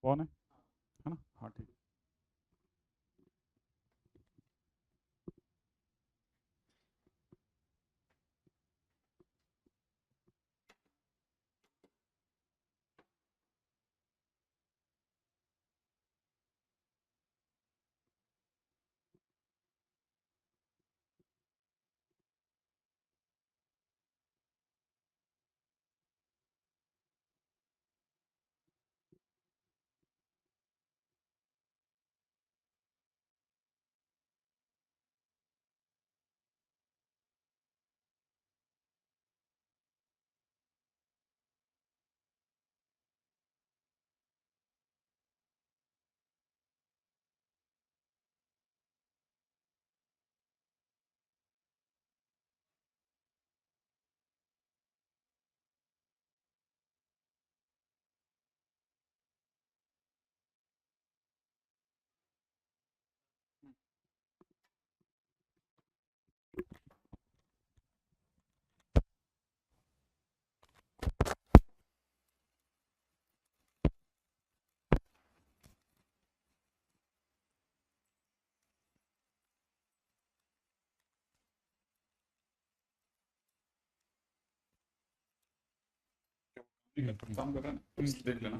कौन है ना? हाँ ठीक। ठीक है, तुम काम कर रहे हैं ना, तुम देख लेना।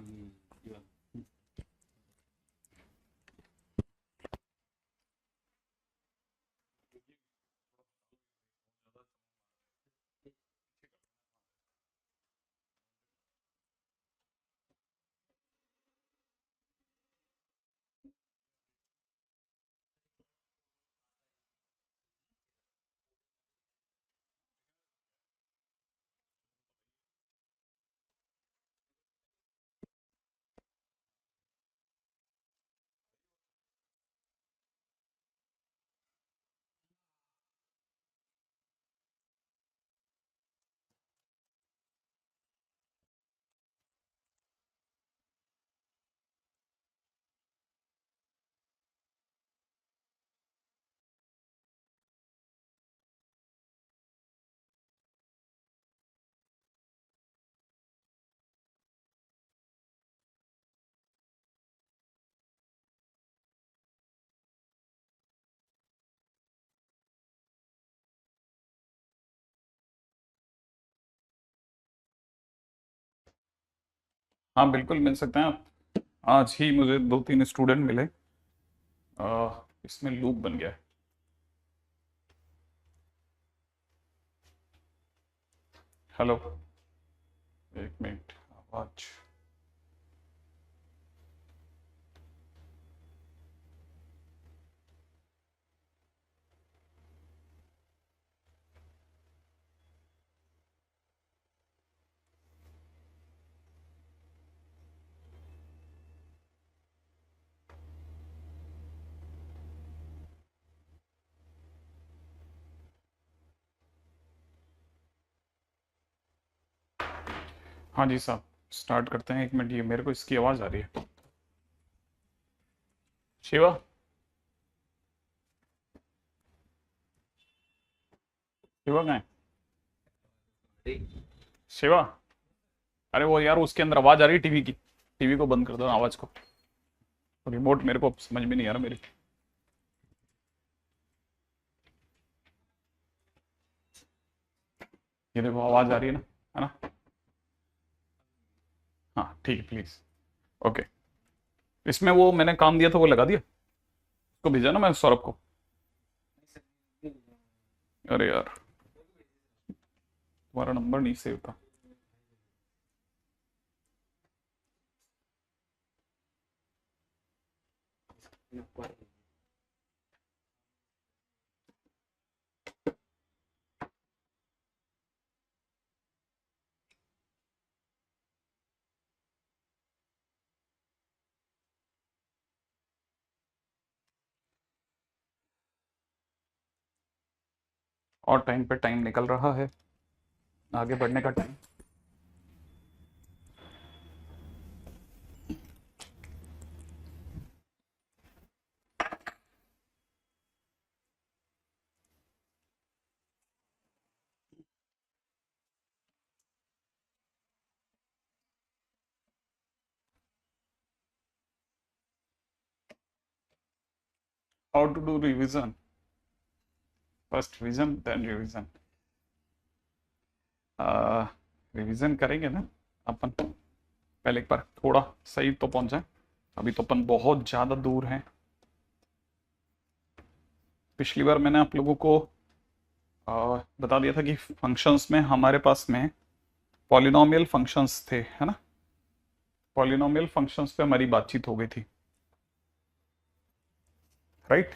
हाँ बिल्कुल मिल सकते हैं आप। आज ही मुझे दो तीन स्टूडेंट मिले। इसमें लूप बन गया है। हेलो, एक मिनट, आवाज। हाँ जी साहब, स्टार्ट करते हैं। एक मिनट, ये मेरे को इसकी आवाज़ आ रही है। शिवा, शिवा कहाँ है? शिवा, अरे वो यार उसके अंदर आवाज़ आ रही है टीवी की। टीवी को बंद कर दो आवाज़ को। रिमोट मेरे को समझ में नहीं आ रहा मेरी। ये देखो आवाज़ आ रही है ना? हाँ ठीक है, प्लीज़। ओके। इसमें वो मैंने काम दिया था वो लगा दिया? उसको भेजा ना मैं सौरभ को। अरे यार, तुम्हारा नंबर नहीं सेव था। और टाइम पे टाइम निकल रहा है, आगे बढ़ने का time. How to do revision, first vision then revision. Revision करेंगे ना अपन, पहले एक बार थोड़ा सही तो पहुंच जाए, अभी तो अपन बहुत ज्यादा दूर हैं। पिछली बार मैंने आप लोगों को बता दिया था कि फंक्शंस में हमारे पास में पॉलिनोमियल फंक्शंस थे, है ना। पॉलिनोमियल फंक्शंस पे हमारी बातचीत हो गई थी, राइट।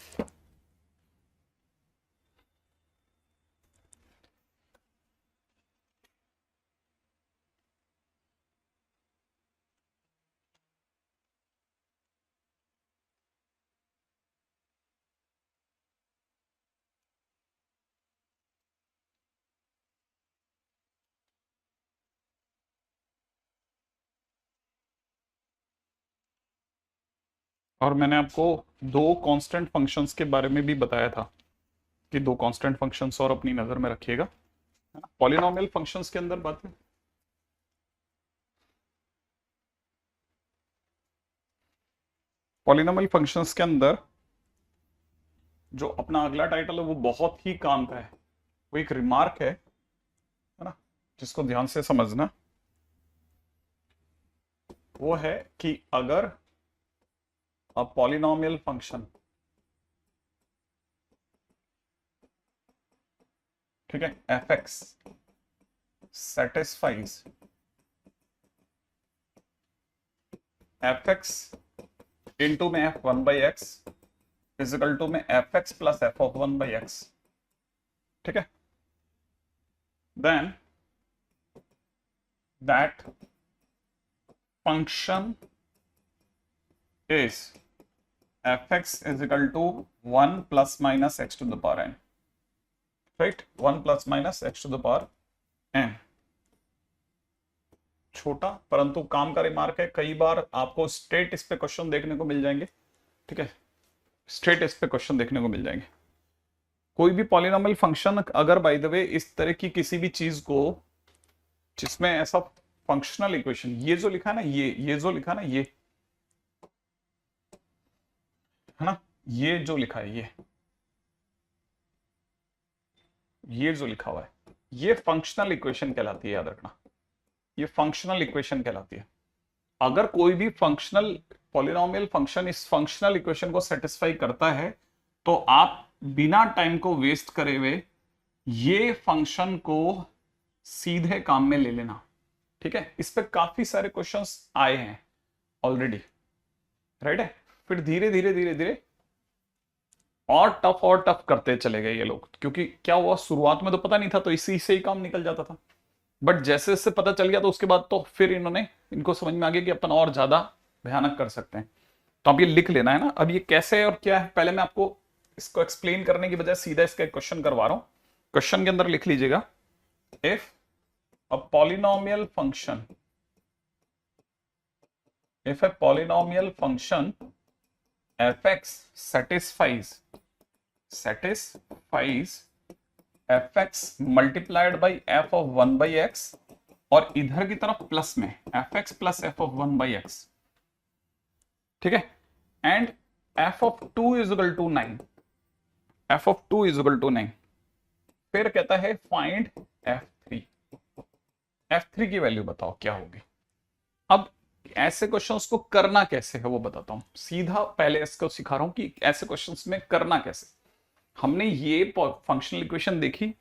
और मैंने आपको दो कांस्टेंट फंक्शंस के बारे में भी बताया था कि दो कांस्टेंट फंक्शंस और अपनी नजर में रखिएगा, है ना। पॉलिनोमियल फंक्शंस के अंदर बात है, पॉलिनोमियल फंक्शंस के अंदर जो अपना अगला टाइटल है वो बहुत ही काम का है, वो एक रिमार्क है ना, जिसको ध्यान से समझना। वो है कि अगर अ पॉलिनोमियल फंक्शन, ठीक है, F X satisfies F x into में F one by X is equal to में F x plus F of one by X, ठीक है, then that function is fx is equal to 1 plus minus x to the power n, right, 1 plus minus x to the power n। छोटा परंतु काम का remark है, कई बार आपको straight इस पे क्वेश्चन देखने को मिल जाएंगे, ठीक है, स्ट्रेट इस पे क्वेश्चन देखने को मिल जाएंगे। कोई भी पॉलिनोमियल फंक्शन अगर बाय द वे इस तरह की किसी भी चीज को जिसमें ऐसा फंक्शनल इक्वेशन, ये जो लिखा है ना, ये जो लिखा है ना, है ना, ये जो लिखा है, ये जो लिखा हुआ है, ये फंक्शनल इक्वेशन कहलाती है, याद रखना, ये फंक्शनल इक्वेशन कहलाती है। अगर कोई भी फंक्शनल पॉलिनोमियल फंक्शन इस फंक्शनल इक्वेशन को सेटिस्फाई करता है तो आप बिना टाइम को वेस्ट करे हुए ये फंक्शन को सीधे काम में ले लेना, ठीक है। इस पे काफी सारे क्वेश्चंस आए हैं ऑलरेडी, राइट है। फिर धीरे धीरे धीरे धीरे और टफ करते चले गए ये लोग, क्योंकि क्या हुआ, शुरुआत में तो पता नहीं था तो इसी से ही काम निकल जाता था, बट जैसे जैसे पता चल गया तो उसके बाद तो फिर इनको समझ में आ गया कि अपन और ज्यादा भयानक कर सकते हैं। तो अब ये लिख लेना है ना, अब ये कैसे और क्या है, पहले मैं आपको इसको एक्सप्लेन करने की बजाय सीधा इसका एक क्वेश्चन करवा रहा हूं। क्वेश्चन के अंदर लिख लीजिएगा, if a polynomial function, if a polynomial function fx satisfies fx multiplied by f of 1 by x और इधर की तरफ प्लस में fx plus f of 1 by x, ठीक है, and f of 2 is equal to 9, f of 2 is equal to 9। फिर कहता है फाइंड f3, f3 की वैल्यू बताओ क्या होगी। अब ऐसे क्वेश्चंस को करना कैसे है वो बताता हूं, सीधा पहले इसको सिखा रहा हूं कि ऐसे क्वेश्चंस में करना कैसे। हमने ये फंक्शनल इक्वेशन देखी,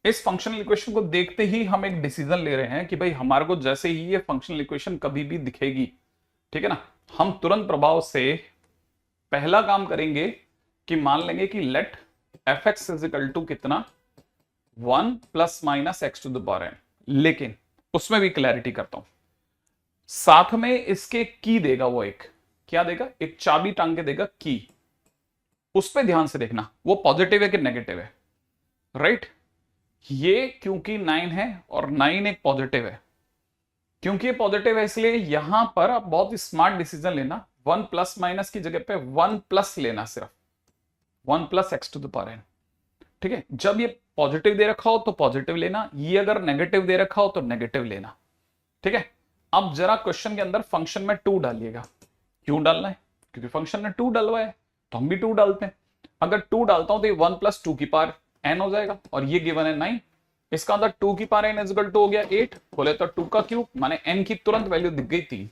इस फंक्शनल इक्वेशन को देखते ही हम एक डिसीजन ले रहे हैं कि भाई हमारे को जैसे ही ये फंक्शनल इक्वेशन कभी भी दिखेगी, ठीक है ना, हम तुरंत प्रभाव से पहला काम करेंगे कि मान लेंगे कि let f x is equal to कितना, 1 plus minus x to the power n। लेकिन उसमें भी क्लैरिटी करता हूं, साथ में इसके की देगा, वो एक क्या देगा, एक चाबी टांग के देगा की, उस पे ध्यान से देखना वो पॉजिटिव है कि नेगेटिव है, राइट। ये क्योंकि 9 है और 9 एक पॉजिटिव है, क्योंकि ये पॉजिटिव है इसलिए यहां पर आप बहुत स्मार्ट डिसीजन लेना, 1 प्लस माइनस की जगह पे 1 प्लस लेना, सिर्फ 1 plus x to the power n, ठीक है। जब ये पॉजिटिव दे रखा हो तो पॉजिटिव लेना, ये अगर नेगेटिव दे रखा हो तो नेगेटिव लेना, ठीक है। अब जरा क्वेश्चन के अंदर फंक्शन में 2 डालिएगा, क्यों डालना है, क्योंकि फंक्शन ने 2 डलवा है तो हम भी 2 डालते हैं। अगर 2 डालता हूं तो ये 1 प्लस 2 की पावर n हो जाएगा, और ये गिवन है 9। इसका अंदर 2 की पावर n इजकल टू हो गया 8, बोले तो 2 का क्यूब, माने n की तुरंत वैल्यू दिख गई 3।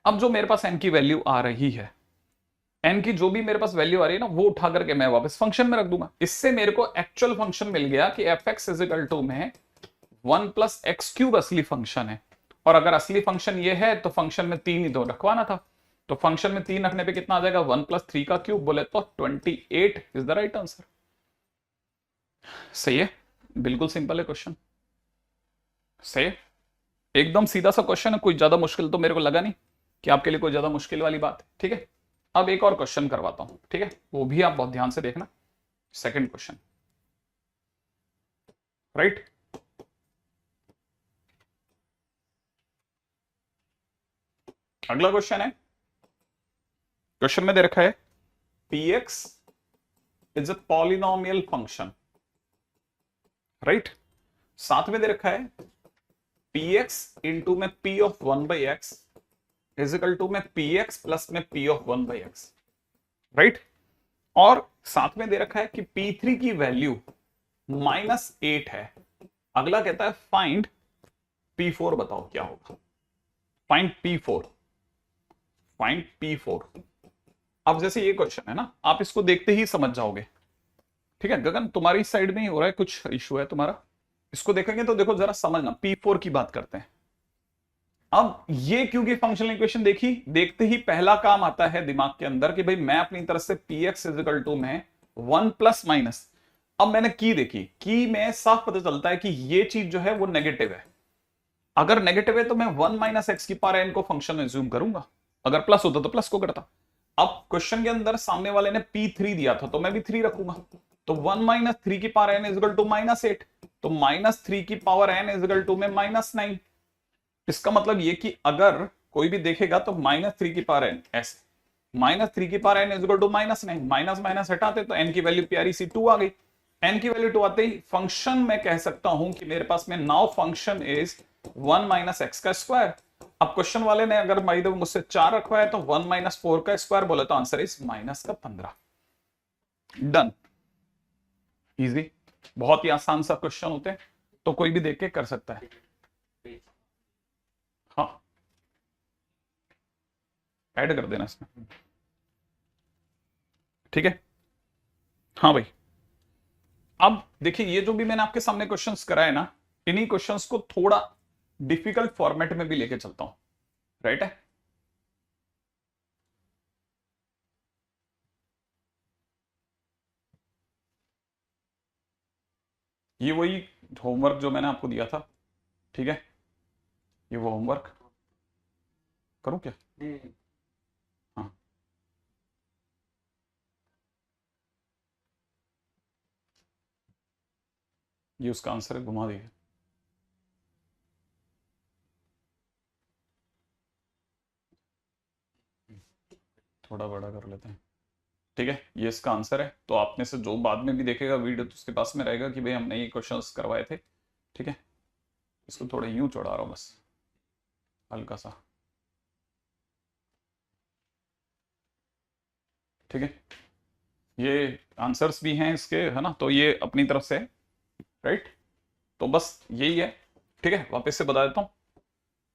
अब जो मेरे पास n की वैल्यू आ रही है, n की जो भी मेरे पास वैल्यू आ रही है ना, वो उठा करके मैं वापस फंक्शन में रख दूंगा। इससे मेरे को एक्चुअल फंक्शन मिल गया कि एफ एक्स इजिकल टू में 1 प्लस एक्स क्यूब असली फंक्शन है। और अगर असली फंक्शन ये है तो फंक्शन में 3 ही तो रखवाना था, तो फंक्शन में 3 रखने पे कितना आ जाएगा, 1 प्लस 3 का क्यूब, बोले तो 28 इज द राइट आंसर। सही है, बिल्कुल सिंपल है क्वेश्चन, सही है, एकदम सीधा सा क्वेश्चन है, कोई ज्यादा मुश्किल तो मेरे को लगा नहीं कि आपके लिए कोई ज्यादा मुश्किल वाली बात है। ठीक है, अब एक और क्वेश्चन करवाता हूं, ठीक है, वो भी आप बहुत ध्यान से देखना। Second question, right. अगला क्वेश्चन है, क्वेश्चन में दे रखा है px is a polynomial function, right. साथ में दे रखा है px इंटू में p of 1/x is equal to में px प्लस में p ऑफ 1/x, राइट। और साथ में दे रखा है कि p3 की वैल्यू -8 है। अगला कहता है फाइंड p4, बताओ क्या होगा। Find p4, find p4। अब जैसे ये क्वेश्चन है ना, आप इसको देखते ही समझ जाओगे। ठीक है गगन, तुम्हारी साइड में ही हो रहा है कुछ इशू है तुम्हारा, इसको देखेंगे तो देखो जरा समझना। p4 की बात करते हैं। अब ये क्योंकि फंक्शनल इक्वेशन देखी, देखते ही पहला काम आता है दिमाग के अंदर कि भाई मैं अपनी तरफ से px इजिकल टू में 1 प्लस माइनस। अब मैंने की देखी, की में साफ पता चलता है कि ये चीज जो है वो नेगेटिव है। अगर नेगेटिव है तो मैं 1 माइनस एक्स की पावर n को फंक्शन में ज्यूम करूंगा, अगर प्लस होता तो प्लस को करता। अब क्वेश्चन के अंदर सामने वाले ने p3 दिया था तो मैं भी 3 रखूंगा, तो 1 माइनस 3 की पावर n इजिकल टू -8, तो -3 की पावर n इजिकल टू में -9। इसका मतलब ये कि अगर कोई भी देखेगा तो -3 की पावर n ऐसे, -3 की power n is equal to -9, minus minus हटाते तो n की वैल्यू प्यारी सी 2 आ गई। n की वैल्यू 2 आते ही फंक्शन में कह सकता हूं कि मेरे पास में now function is 1 minus x का स्क्वायर। अब क्वेश्चन वाले ने अगर भाई मुझसे 4 रखवाया तो 1 माइनस 4 का स्क्वायर बोले तो आंसर इज माइनस का 15। डन, इजी, बहुत ही आसान सा क्वेश्चन होते हैं, तो कोई भी देख के कर सकता है। हाँ, ऐड कर देना इसमें, ठीक है। हाँ भाई, अब देखिए ये जो भी मैंने आपके सामने क्वेश्चंस कराए ना, इन्हीं क्वेश्चंस को थोड़ा डिफिकल्ट फॉर्मेट में भी लेके चलता हूं, राइट है। ये वही होमवर्क जो मैंने आपको दिया था, ठीक है, ये वो होमवर्क करूं क्या। हाँ, ये उसका आंसर है, घुमा दीजिए। थोड़ा बड़ा कर लेते हैं, ठीक है, ये इसका आंसर है। तो आप में से जो बाद में भी देखेगा वीडियो तो उसके पास में रहेगा कि भाई हमने ये क्वेश्चंस करवाए थे, ठीक है। इसको थोड़ा यूं चढ़ा रहा हूं बस, हल्का सा, ठीक है। ये आंसर्स भी हैं इसके, है ना, तो ये अपनी तरफ से, राइट। तो बस यही है, ठीक है। वापस से बता देता हूं,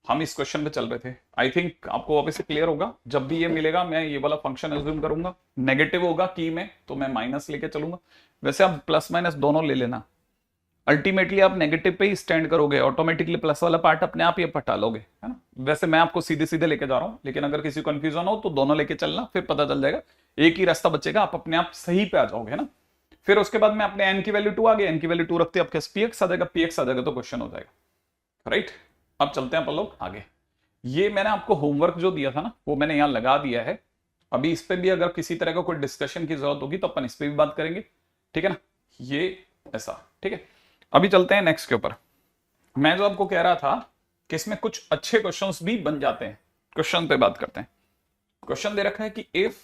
हम इस क्वेश्चन पे चल रहे थे, आई थिंक आपको वापस से क्लियर होगा। जब भी ये मिलेगा मैं ये वाला फंक्शन एज्यूम करूंगा, नेगेटिव होगा की में तो मैं माइनस लेके चलूंगा। वैसे आप प्लस माइनस दोनों ले लेना, अल्टीमेटली आप नेगेटिव पे ही स्टैंड करोगे, ऑटोमेटिकली प्लस वाला पार्ट अपने आप ही हटा लोगे, है ना। वैसे मैं आपको सीधे सीधे लेके जा रहा हूं, लेकिन अगर किसी को कंफ्यूजन हो तो दोनों लेके चलना, फिर पता चल जाएगा, एक ही रास्ता बचेगा, आप अपने आप सही पे आ जाओगे, है ना। फिर उसके बाद में अपने एन की वैल्यू 2 आ गई, एन की वैल्यू 2 रखते आपके पीएक्स आ जाएगा, पीएक्स आ जाएगा तो क्वेश्चन हो जाएगा, राइट। अब चलते हैं अपन लोग आगे। ये मैंने आपको होमवर्क जो दिया था ना, वो मैंने यहां लगा दिया है। अभी इस पे भी अगर किसी तरह का कोई डिस्कशन की जरूरत होगी तो अपन इस पे भी बात करेंगे, ठीक है ना, ये ऐसा, ठीक है। अभी चलते हैं नेक्स्ट के ऊपर। मैं जो आपको कह रहा था कि इसमें कुछ अच्छे क्वेश्चंस भी बन जाते हैं, क्वेश्चन पे बात करते हैं। क्वेश्चन दे रखा है कि इफ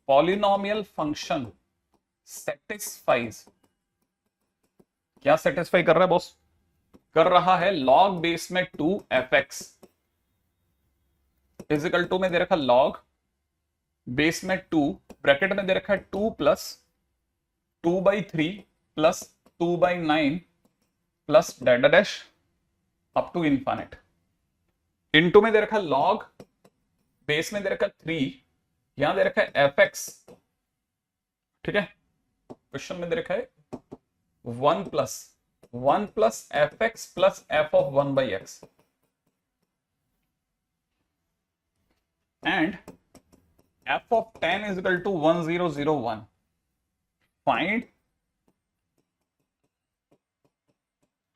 पॉलिनोमियल फंक्शन सेटिस्फाइज, क्या सेटिस्फाई कर रहा है बॉस, कर रहा है लॉग बेस में 2 fx इजिकल टू में दे रखा लॉग बेस में 2, ब्रैकेट में दे रखा है 2 प्लस 2/3 plus 2/9 plus dash dash up to infinite. Into में दे रखा है लॉग, बेस में दे रखा है 3, यहां दे रखा है एफ एक्स, ठीक है। क्वेश्चन में दे रखा है 1 plus F x plus F of 1/x and f of 10 is equal to 1001. Find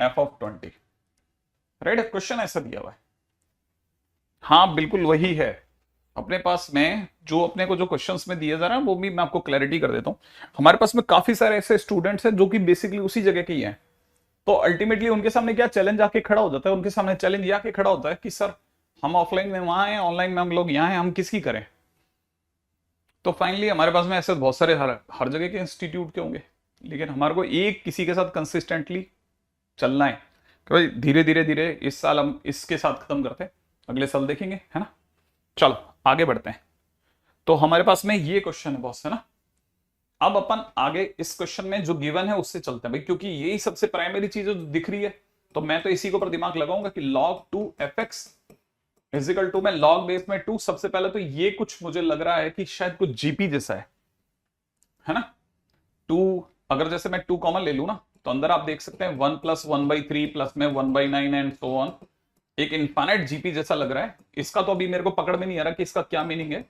f of 20. Right, question ऐसा दिया हुआ है। हाँ बिल्कुल वही है अपने पास में, जो अपने को जो क्वेश्चंस में दिए जा रहा है वो भी मैं आपको क्लैरिटी कर देता हूं। हमारे पास में काफी सारे ऐसे स्टूडेंट्स हैं जो कि बेसिकली उसी जगह के ही हैं, तो अल्टीमेटली उनके सामने क्या चैलेंज आके खड़ा हो जाता है, उनके सामने चैलेंज आके खड़ा होता है कि सर हम ऑफलाइन में वहां हैं, ऑनलाइन में हम लोग यहाँ हैं, हम किसकी करें। तो फाइनली हमारे पास में ऐसे बहुत सारे हर जगह के इंस्टीट्यूट के होंगे, लेकिन हमारे को एक किसी के साथ कंसिस्टेंटली चलना है कि भाई धीरे धीरे धीरे इस साल हम इसके साथ खत्म करते हैं, अगले साल देखेंगे, है ना। चलो आगे बढ़ते हैं। तो हमारे पास में ये क्वेश्चन है बॉस, है ना। अब अपन आगे इस क्वेश्चन में जो गिवन है उससे चलते हैं भाई, क्योंकि यही सबसे प्राइमरी चीज जो दिख रही है, तो मैं तो इसी के ऊपर दिमाग लगाऊंगा कि log 2 fx इजिकल टू में लॉग बेस में 2। सबसे पहले तो ये कुछ मुझे लग रहा है कि शायद कुछ जीपी जैसा है ना। 2 अगर जैसे मैं 2 कॉमन ले लू ना, तो अंदर आप देख सकते हैं 1 प्लस 1/3 प्लस में 1/9 एंड सो ऑन, एक इनफाइनाइट जीपी जैसा लग रहा है। इसका तो अभी मेरे को पकड़ में नहीं आ रहा कि इसका क्या मीनिंग है,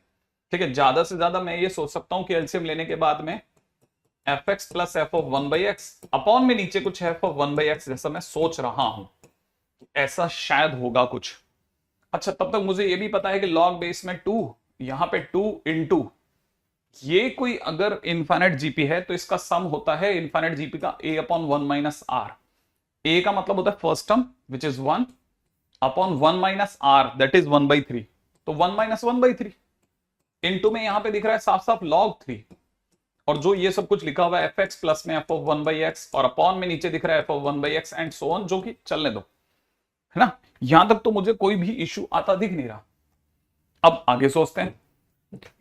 ठीक है। ज्यादा से ज्यादा मैं ये सोच सकता हूं कि एलसीएम लेने के बाद में F x plus F of 1/x upon में नीचे कुछ एफ ऑफ 1/x जैसा मैं सोच रहा हूं, ऐसा शायद होगा कुछ। अच्छा तब तक मुझे ये भी पता है कि लॉग बेस में 2, यहां पे 2 इंटू ये कोई अगर इनफाइनाइट जीपी है तो इसका सम होता है इनफाइनाइट जीपी का a upon 1 minus r. A का मतलब होता है first term which is 1 upon 1 minus r that is 1/3, तो 1 माइनस 1/3 इंटू में यहां पे दिख रहा है साफ साफ log 3, और जो ये सब कुछ लिखा हुआ है एफ एक्स प्लस में एफ ऑफ 1/x और अपॉन में नीचे दिख रहा है F of 1/x and so on, जो कि चलने दो, है ना। यहां तक तो मुझे कोई भी इश्यू आता दिख नहीं रहा। अब आगे सोचते हैं,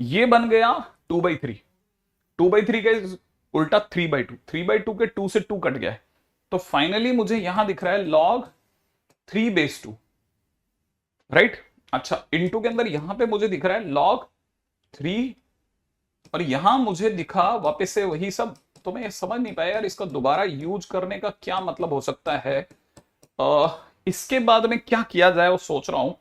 ये बन गया 2/3, 2/3 के उल्टा 3/2, 3/2 के 2 से 2 कट गया है, तो फाइनली मुझे यहां दिख रहा है log 3/2, राइट। अच्छा इनटू के अंदर यहां पे मुझे दिख रहा है log 3, और यहां मुझे दिखा वापस से वही सब, तो मैं ये समझ नहीं पाया यार इसका दोबारा यूज करने का क्या मतलब हो सकता है। इसके बाद में क्या किया जाए वो सोच रहा हूं।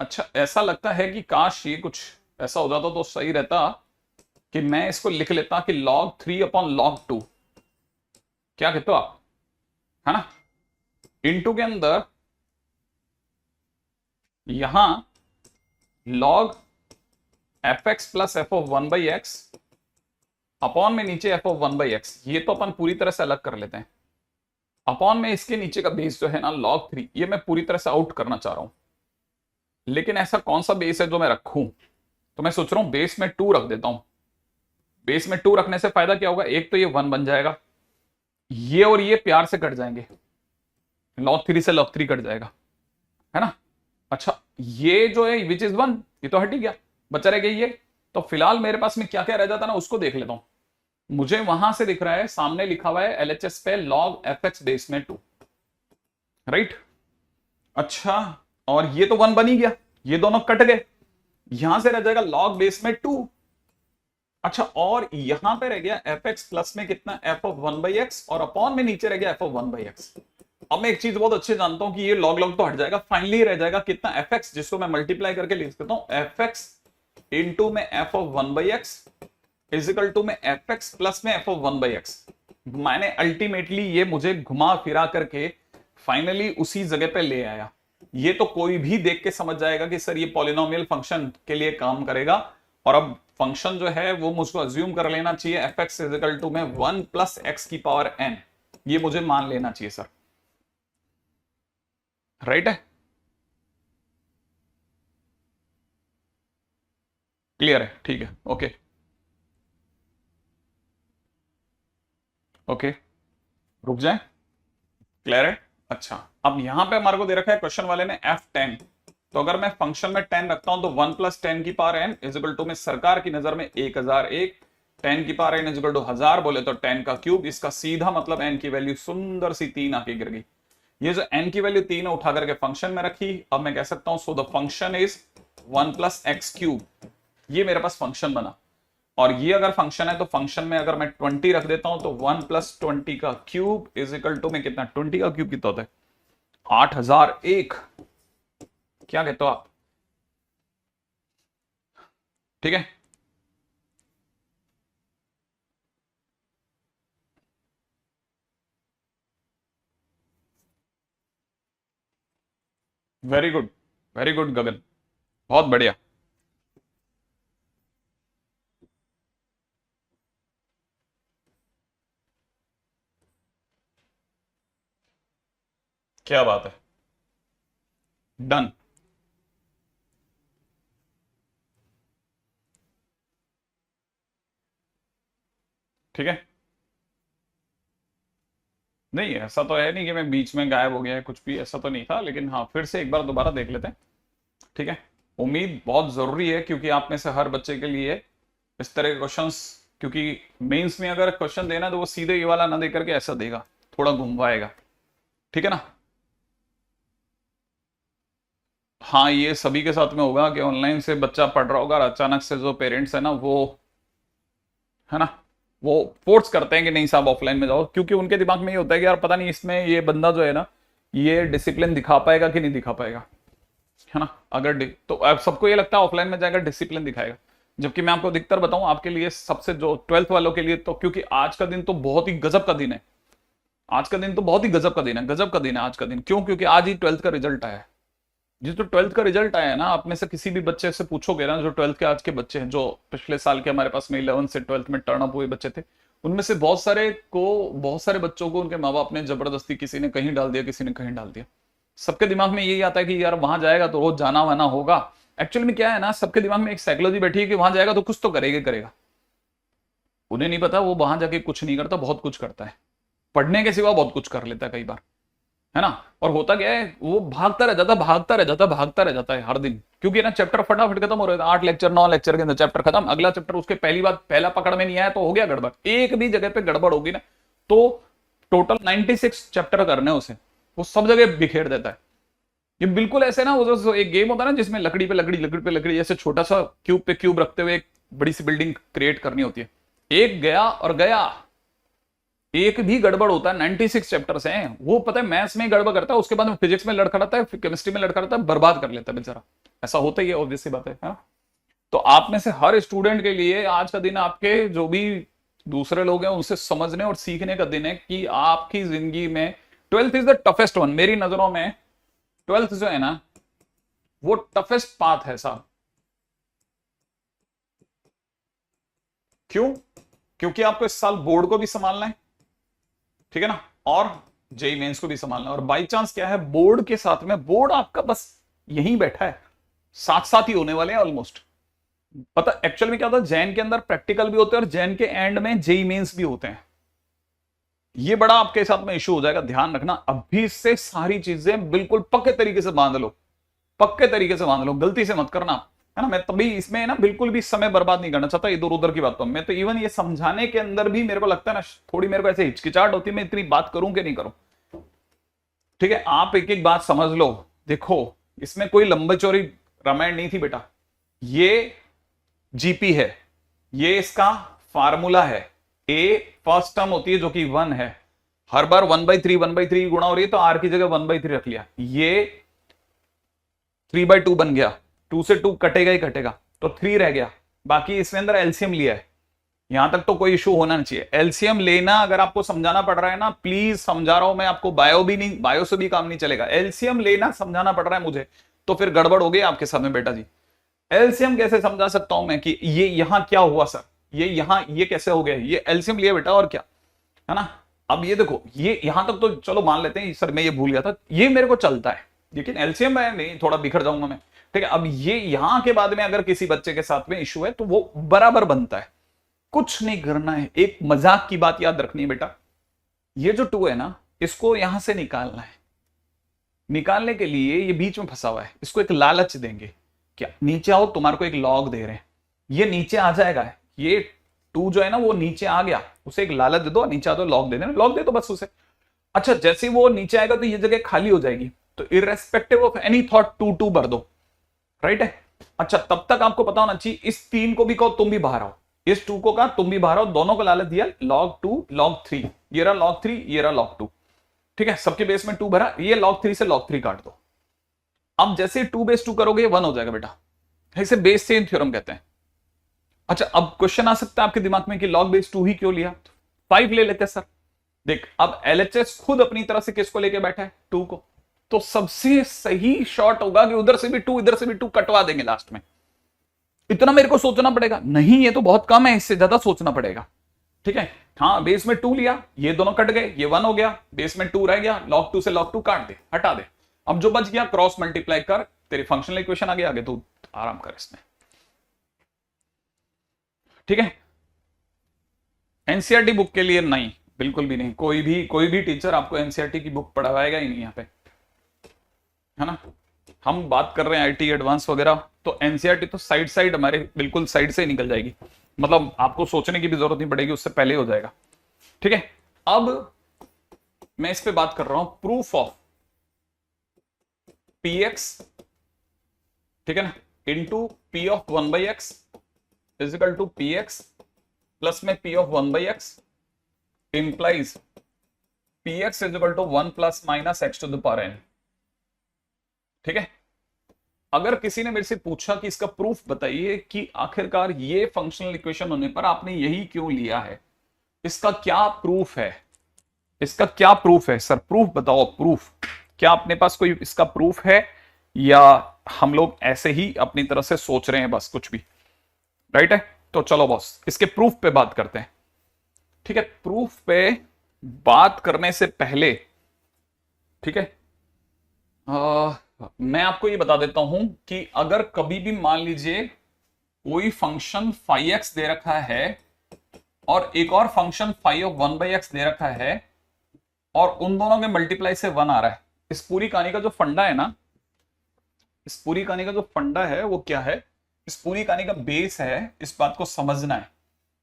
अच्छा ऐसा लगता है कि काश ये कुछ ऐसा हो जाता तो सही रहता कि मैं इसको लिख लेता कि log 3 अपॉन log 2, क्या कहते हो आप, है ना। इनटू के अंदर यहां log F x plus F of 1/x upon में नीचे एफ ऑफ 1/x, ये तो अपन पूरी तरह से अलग कर लेते हैं। अपॉन में इसके नीचे का बेस जो है ना log 3, ये मैं पूरी तरह से आउट करना चाह रहा हूं, लेकिन ऐसा कौन सा बेस है जो मैं रखूं, तो मैं सोच रहा हूं बेस में 2 रख देता हूं। बेस में 2 रखने से फायदा क्या होगा, एक तो ये 1 बन जाएगा, ये और ये प्यार से कट जाएंगे, log 3 से log 3 कट जाएगा, है ना। अच्छा ये जो है विच इज 1, ये तो हट ही गया, बचा रह गया ये। तो फिलहाल मेरे पास में क्या क्या रह जाता ना उसको देख लेता हूं। मुझे वहां से दिख रहा है सामने लिखा हुआ है एलएचएस पे log एफ एक्स बेस में 2, राइट। अच्छा और ये तो 1 बन ही गया, ये दोनों कट गए, यहां से रह जाएगा log बेस में 2। अच्छा और यहां पे रह गया एफ एक्स प्लस में कितना एफ ऑफ 1/x और अपॉन में नीचे रह गया एफ ऑफ 1/x। अब मैं एक चीज बहुत अच्छे जानता हूं कि ये log log तो हट जाएगा, फाइनली रह जाएगा कितना एफ एक्स, जिसको मैं मल्टीप्लाई करके लिख देता हूं एफ एक्स इंटू में f of 1/x is equal to में एफ एक्स प्लस में एफ ऑफ 1/x। मैंने अल्टीमेटली ये मुझे घुमा फिरा करके फाइनली उसी जगह पे ले आया। ये तो कोई भी देख के समझ जाएगा कि सर ये पॉलिनोमियल फंक्शन के लिए काम करेगा, और अब फंक्शन जो है वो मुझको अज्यूम कर लेना चाहिए एफ एक्स इजिकल टू में 1 प्लस एक्स की पावर n, ये मुझे मान लेना चाहिए सर, राइट है, क्लियर है, ठीक है, ओके ओके, रुक जाए, क्लियर है। अच्छा अब यहां पे हमारे को दे रखा है क्वेश्चन वाले ने F10, तो अगर मैं फंक्शन में 10 रखता हूं तो 1 प्लस 10 की power n is equal to, में सरकार की नजर में 1001, 10 की power n is equal to 1000 बोले तो 10 का क्यूब। इसका सीधा मतलब n की वैल्यू सुंदर सी 3 आके गिर गई। ये जो n की वैल्यू 3 है उठा करके फंक्शन में रखी। अब मैं कह सकता हूं so the function is 1 plus x cube. ये मेरे पास फंक्शन बना। और ये अगर फंक्शन है तो फंक्शन में अगर मैं 20 रख देता हूं तो 1 प्लस 20 का क्यूब इज इक्वल टू में कितना, 20 का क्यूब कितना होता है, 8001। क्या कहते हो आप? ठीक है, वेरी गुड, वेरी गुड गगन, बहुत बढ़िया। क्या बात है, डन। ठीक है, नहीं ऐसा तो है नहीं कि मैं बीच में गायब हो गया है, कुछ भी ऐसा तो नहीं था, लेकिन हाँ फिर से एक बार दोबारा देख लेते हैं। ठीक है, उम्मीद बहुत जरूरी है क्योंकि आप में से हर बच्चे के लिए इस तरह के क्वेश्चंस, क्योंकि मेंस में अगर क्वेश्चन देना तो वो सीधे ये वाला ना दे करके ऐसा देगा, थोड़ा घुमवाएगा। ठीक है ना? हाँ, ये सभी के साथ में होगा कि ऑनलाइन से बच्चा पढ़ रहा होगा और अचानक से जो पेरेंट्स है ना वो, है ना, वो फोर्स करते हैं कि नहीं साहब ऑफलाइन में जाओ, क्योंकि उनके दिमाग में ये होता है कि यार पता नहीं इसमें ये बंदा जो है ना ये डिसिप्लिन दिखा पाएगा कि नहीं दिखा पाएगा, है ना। अगर तो अब सबको ये लगता है ऑफलाइन में जाएगा डिसिप्लिन दिखाएगा, जबकि मैं आपको अधिकतर बताऊं आपके लिए सबसे जो 12th वालों के लिए, तो क्योंकि आज का दिन तो बहुत ही गजब का दिन है। आज का दिन तो बहुत ही गजब का दिन है, गजब का दिन है आज का दिन। क्यों? क्योंकि आज ही 12th का रिजल्ट आया है। जिस जो 12th का रिजल्ट आया है ना, आप में से किसी भी बच्चे से पूछोगे ना, जो 12th के आज के बच्चे हैं, जो पिछले साल के हमारे पास में 11 से 12th में टर्न अप हुए बच्चे थे, उनमें से बहुत सारे बच्चों को उनके माँ बाप ने जबरदस्ती, किसी ने कहीं डाल दिया, किसी ने कहीं डाल दिया। सबके दिमाग में यही आता है कि यार वहां जाएगा तो रोज जाना वाना होगा। एक्चुअली में क्या है ना, सबके दिमाग में एक साइकोलॉजी बैठी है कि वहां जाएगा तो कुछ तो करेगा करेगा। उन्हें नहीं पता वो वहां जाके कुछ नहीं करता, बहुत कुछ करता है। पढ़ने के सिवा बहुत कुछ कर लेता है कई बार, है ना। और होता क्या है, वो भागता रह जाता, भागता रह जाता, भागता रह जाता है हर दिन, क्योंकि ना चैप्टर फटाफट खत्म हो रहा है। 8 लेक्चर 9 लेक्चर के अंदर चैप्टर खत्म, अगला चैप्टर उसके पहली बार पहला पकड़ में नहीं आया तो हो गया गड़बड़। एक भी जगह पे गड़बड़ होगी ना तो टोटल 96 चैप्टर करने उसे, वो सब जगह बिखेर देता है। ये बिल्कुल ऐसे ना, वो जो एक गेम होता है ना जिसमें लकड़ी पे लकड़ी, लकड़ी पे लकड़ी, जैसे छोटा सा क्यूब पे क्यूब रखते हुए एक बड़ी सी बिल्डिंग क्रिएट करनी होती है। एक गया और गया, एक भी गड़बड़ होता है। 96 चैप्टर्स हैं, वो पता है मैथ्स में गड़बड़ करता है, उसके बाद में फिजिक्स में लड़खड़ाता है, फिर केमिस्ट्री में लड़खड़ाता है, बर्बाद कर लेता है बेचारा। ऐसा होता ही है, ऑब्वियस सी बात है ना? तो आप में से हर स्टूडेंट के लिए आज का दिन, आपके जो भी दूसरे लोग हैं उनसे समझने और सीखने का दिन है कि आपकी जिंदगी में 12th is the toughest one. मेरी नजरों में 12th जो है ना वो टफेस्ट पाथ है साहब। क्यों? क्योंकि आपको इस साल बोर्ड को भी संभालना है, ठीक है ना, और जेई मेंस को भी संभालना है। और बाई चांस क्या है, बोर्ड के साथ में, बोर्ड आपका बस यहीं बैठा है, साथ साथ ही होने वाले हैं ऑलमोस्ट। पता एक्चुअल में क्या होता है, जैन के अंदर प्रैक्टिकल भी होते हैं और जैन के एंड में जेई मेंस भी होते हैं। ये बड़ा आपके साथ में इशू हो जाएगा, ध्यान रखना। अभी से सारी चीजें बिल्कुल पक्के तरीके से बांध लो, पक्के तरीके से बांध लो, गलती से मत करना, है ना। मैं तभी इसमें ना बिल्कुल भी समय बर्बाद नहीं करना चाहता इधर उधर की बातों में। तो इवन ये समझाने के अंदर भी मेरे को लगता है ना, थोड़ी मेरे को ऐसे हिचकिचाहट होती है, मैं इतनी बात करूं कि नहीं करूं। ठीक है, आप एक एक बात समझ लो। देखो, इसमें कोई लंबी चौड़ी रामायण नहीं थी बेटा। ये जीपी है, ये इसका फार्मूला है। ए फर्स्ट टर्म होती है जो कि 1 है, हर बार 1/3 गुणा हो रही है, तो आर की जगह 1/3 रख लिया, ये 3/2 बन गया। 2 से 2 कटेगा ही कटेगा, तो 3 रह गया। बाकी इसमें अंदर एलसीएम लिया है, यहां तक तो कोई इशू होना नहीं चाहिए। एलसीएम लेना अगर आपको समझाना पड़ रहा है ना, प्लीज समझा रहा हूं मैं आपको, बायो भी नहीं, बायो से भी काम नहीं चलेगा। एलसीएम लेना समझाना पड़ रहा है मुझे तो फिर गड़बड़ हो गई आपके साथ में बेटा जी। एलसीएम कैसे समझा सकता हूं मैं कि ये यहां क्या हुआ सर, ये यहां ये कैसे हो गया, ये एलसीएम लिया बेटा और क्या, है ना। अब ये देखो, ये यहां तक तो चलो मान लेते हैं सर मैं ये भूल गया था, ये मेरे को चलता है, लेकिन एलसीएम में नहीं, थोड़ा बिखर जाऊंगा मैं। ठीक है, अब ये यहां के बाद में अगर किसी बच्चे के साथ में इशू है तो वो बराबर बनता है। कुछ नहीं करना है, एक मजाक की बात याद रखनी है बेटा, ये जो 2 है ना इसको यहां से निकालना है, निकालने के लिए ये बीच में फंसा हुआ है, इसको एक लालच देंगे, क्या नीचे आओ तुम्हारे को एक लॉग दे रहे हैं, ये नीचे आ जाएगा, ये 2 जो है ना वो नीचे आ गया, उसे एक लालच दे दो, नीचे आ दो लॉग दे देना, लॉग दे दो बस उसे। अच्छा जैसे वो नीचे आएगा तो ये जगह खाली हो जाएगी, तो इररेस्पेक्टिव ऑफ एनी थॉट 2 भर दो, राइट है। अच्छा तब तक आपको पता होना चाहिए इस 3 को भी कहो तुम भी बाहर आओ, इस 2 को कहा तुम भी बाहर आओ, दोनों को लालच दिया log 2 log 3, ये रहा log 3 ये रहा log 2, ठीक है, सबके बेस में 2 भरा, ये log 3 से log 3 काट दो। अब जैसे 2 बेस 2 करोगे 1 हो जाएगा बेटा, इसे बेस चेन थ्योरम कहते हैं। अच्छा अब क्वेश्चन आ सकता है आपके दिमाग में कि log बेस 2 ही क्यों लिया, 5 ले लेते हैं सर। देख अब LHS खुद अपनी तरह से किसको लेके बैठा है 2 को, तो सबसे सही शॉट होगा कि उधर से भी 2 इधर से भी 2 कटवा देंगे लास्ट में। इतना मेरे को सोचना पड़ेगा नहीं, ये तो बहुत कम है, इससे ज्यादा सोचना पड़ेगा, ठीक है। हाँ बेस में 2 लिया, ये दोनों कट गए, ये 1 हो गया, बेस में 2 रह गया, log 2 से log 2 काट दे, हटा दे। अब जो बच गया क्रॉस मल्टीप्लाई कर, तेरी फंक्शनल इक्वेशन आ गया, आगे तू आराम कर इसमें, ठीक है। एनसीईआरटी बुक के लिए नहीं, बिल्कुल भी नहीं, कोई भी टीचर आपको एनसीईआरटी की बुक पढ़वाएगा ही नहीं यहाँ पे, है ना। हम बात कर रहे हैं आईटी एडवांस वगैरह, तो एनसीईआरटी तो साइड हमारे बिल्कुल साइड से निकल जाएगी, मतलब आपको सोचने की भी जरूरत नहीं पड़ेगी, उससे पहले हो जाएगा, ठीक है। अब मैं इस पे बात कर रहा हूं प्रूफ ऑफ px, ठीक है ना, into p of 1/x is equal to px plus में p of 1/x implies px is equal to 1 plus minus x to the power n, ठीक है। अगर किसी ने मेरे से पूछा कि इसका प्रूफ बताइए कि आखिरकार ये फंक्शनल इक्वेशन होने पर आपने यही क्यों लिया है, इसका क्या प्रूफ है, इसका क्या प्रूफ है सर, प्रूफ बताओ, प्रूफ क्या अपने पास कोई इसका प्रूफ है, या हम लोग ऐसे ही अपनी तरह से सोच रहे हैं बस कुछ भी, राइट है। तो चलो बॉस इसके प्रूफ पे बात करते हैं, ठीक है। प्रूफ पे बात करने से पहले, ठीक है, मैं आपको ये बता देता हूं कि अगर कभी भी मान लीजिए कोई फंक्शन फाई एक्स दे रखा है और एक और फंक्शन फाई ऑफ 1/x दे रखा है और उन दोनों के मल्टीप्लाई से 1 आ रहा है, इस पूरी कहानी का जो फंडा है ना, इस पूरी कहानी का जो फंडा है वो क्या है, इस पूरी कहानी का बेस है, इस बात को समझना है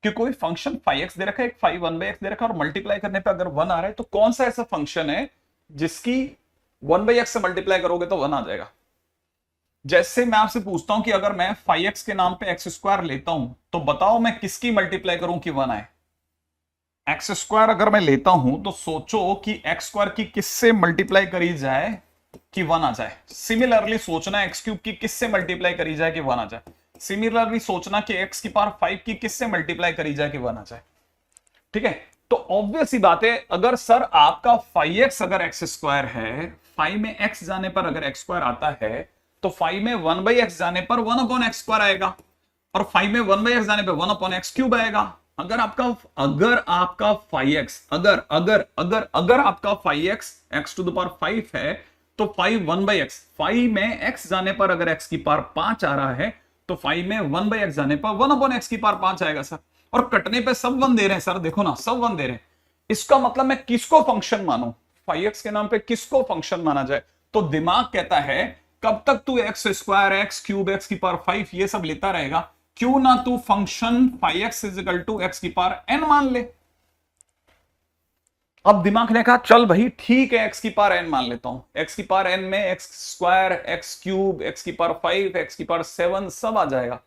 कि कोई फंक्शन फाई एक्स दे रखा है, एक फाई 1/x दे रखा है और मल्टीप्लाई करने पे अगर 1 आ रहा है तो कौन सा ऐसा फंक्शन है जिसकी 1/x से मल्टीप्लाई करोगे तो 1 आ जाएगा। जैसे मैं आपसे पूछता हूं कि अगर मैं फाई एक्स के नाम पे x² लेता हूं तो बताओ मैं किसकी मल्टीप्लाई करूं कि 1 आए। x² अगर मैं लेता हूं तो सोचो कि x² की किससे मल्टीप्लाई करी जाए कि 1 आ जाए। सिमिलरली सोचना x³ की किससे मल्टीप्लाई करी जाए कि 1 आ जाए। सिमिलरली सोचना कि x की पावर 5 की किससे मल्टीप्लाई करी जाए कि 1 आ जाए, ठीक है। तो ऑब्वियस ही बात है, अगर सर आपका फाई एक्स अगर x² है, फाई में x जाने पर अगर x² आता है तो फाई में 1/x जाने पर 1/x² आएगा और फाई में 1/x जाने पर 1/x³ आएगा। अगर आपका फाई एक्स अगर आपका phi x x to the power 5 है तो फाई 1/x, फाई में x जाने पर अगर x की पावर 5 आ रहा है तो फाई में 1/x जाने पर 1/x की पावर 5 आएगा सर। और कटने पे सब 1 दे रहे हैं सर, देखो ना सब 1 दे रहे हैं। इसका मतलब मैं किसको फंक्शन मानूं, फाई एक्स के नाम पे किसको फंक्शन माना जाए। तो दिमाग कहता है कब तक तू x² x³ x की पावर 5 ये सब लेता रहेगा, क्यों ना तू function phi x is equal to x की पावर n मान ले। अब दिमाग ने कहा चल भाई ठीक है x की पावर n मान लेता हूं, x की पावर n में x² x³ x की पावर 5 x की पावर 7 सब आ जाएगा।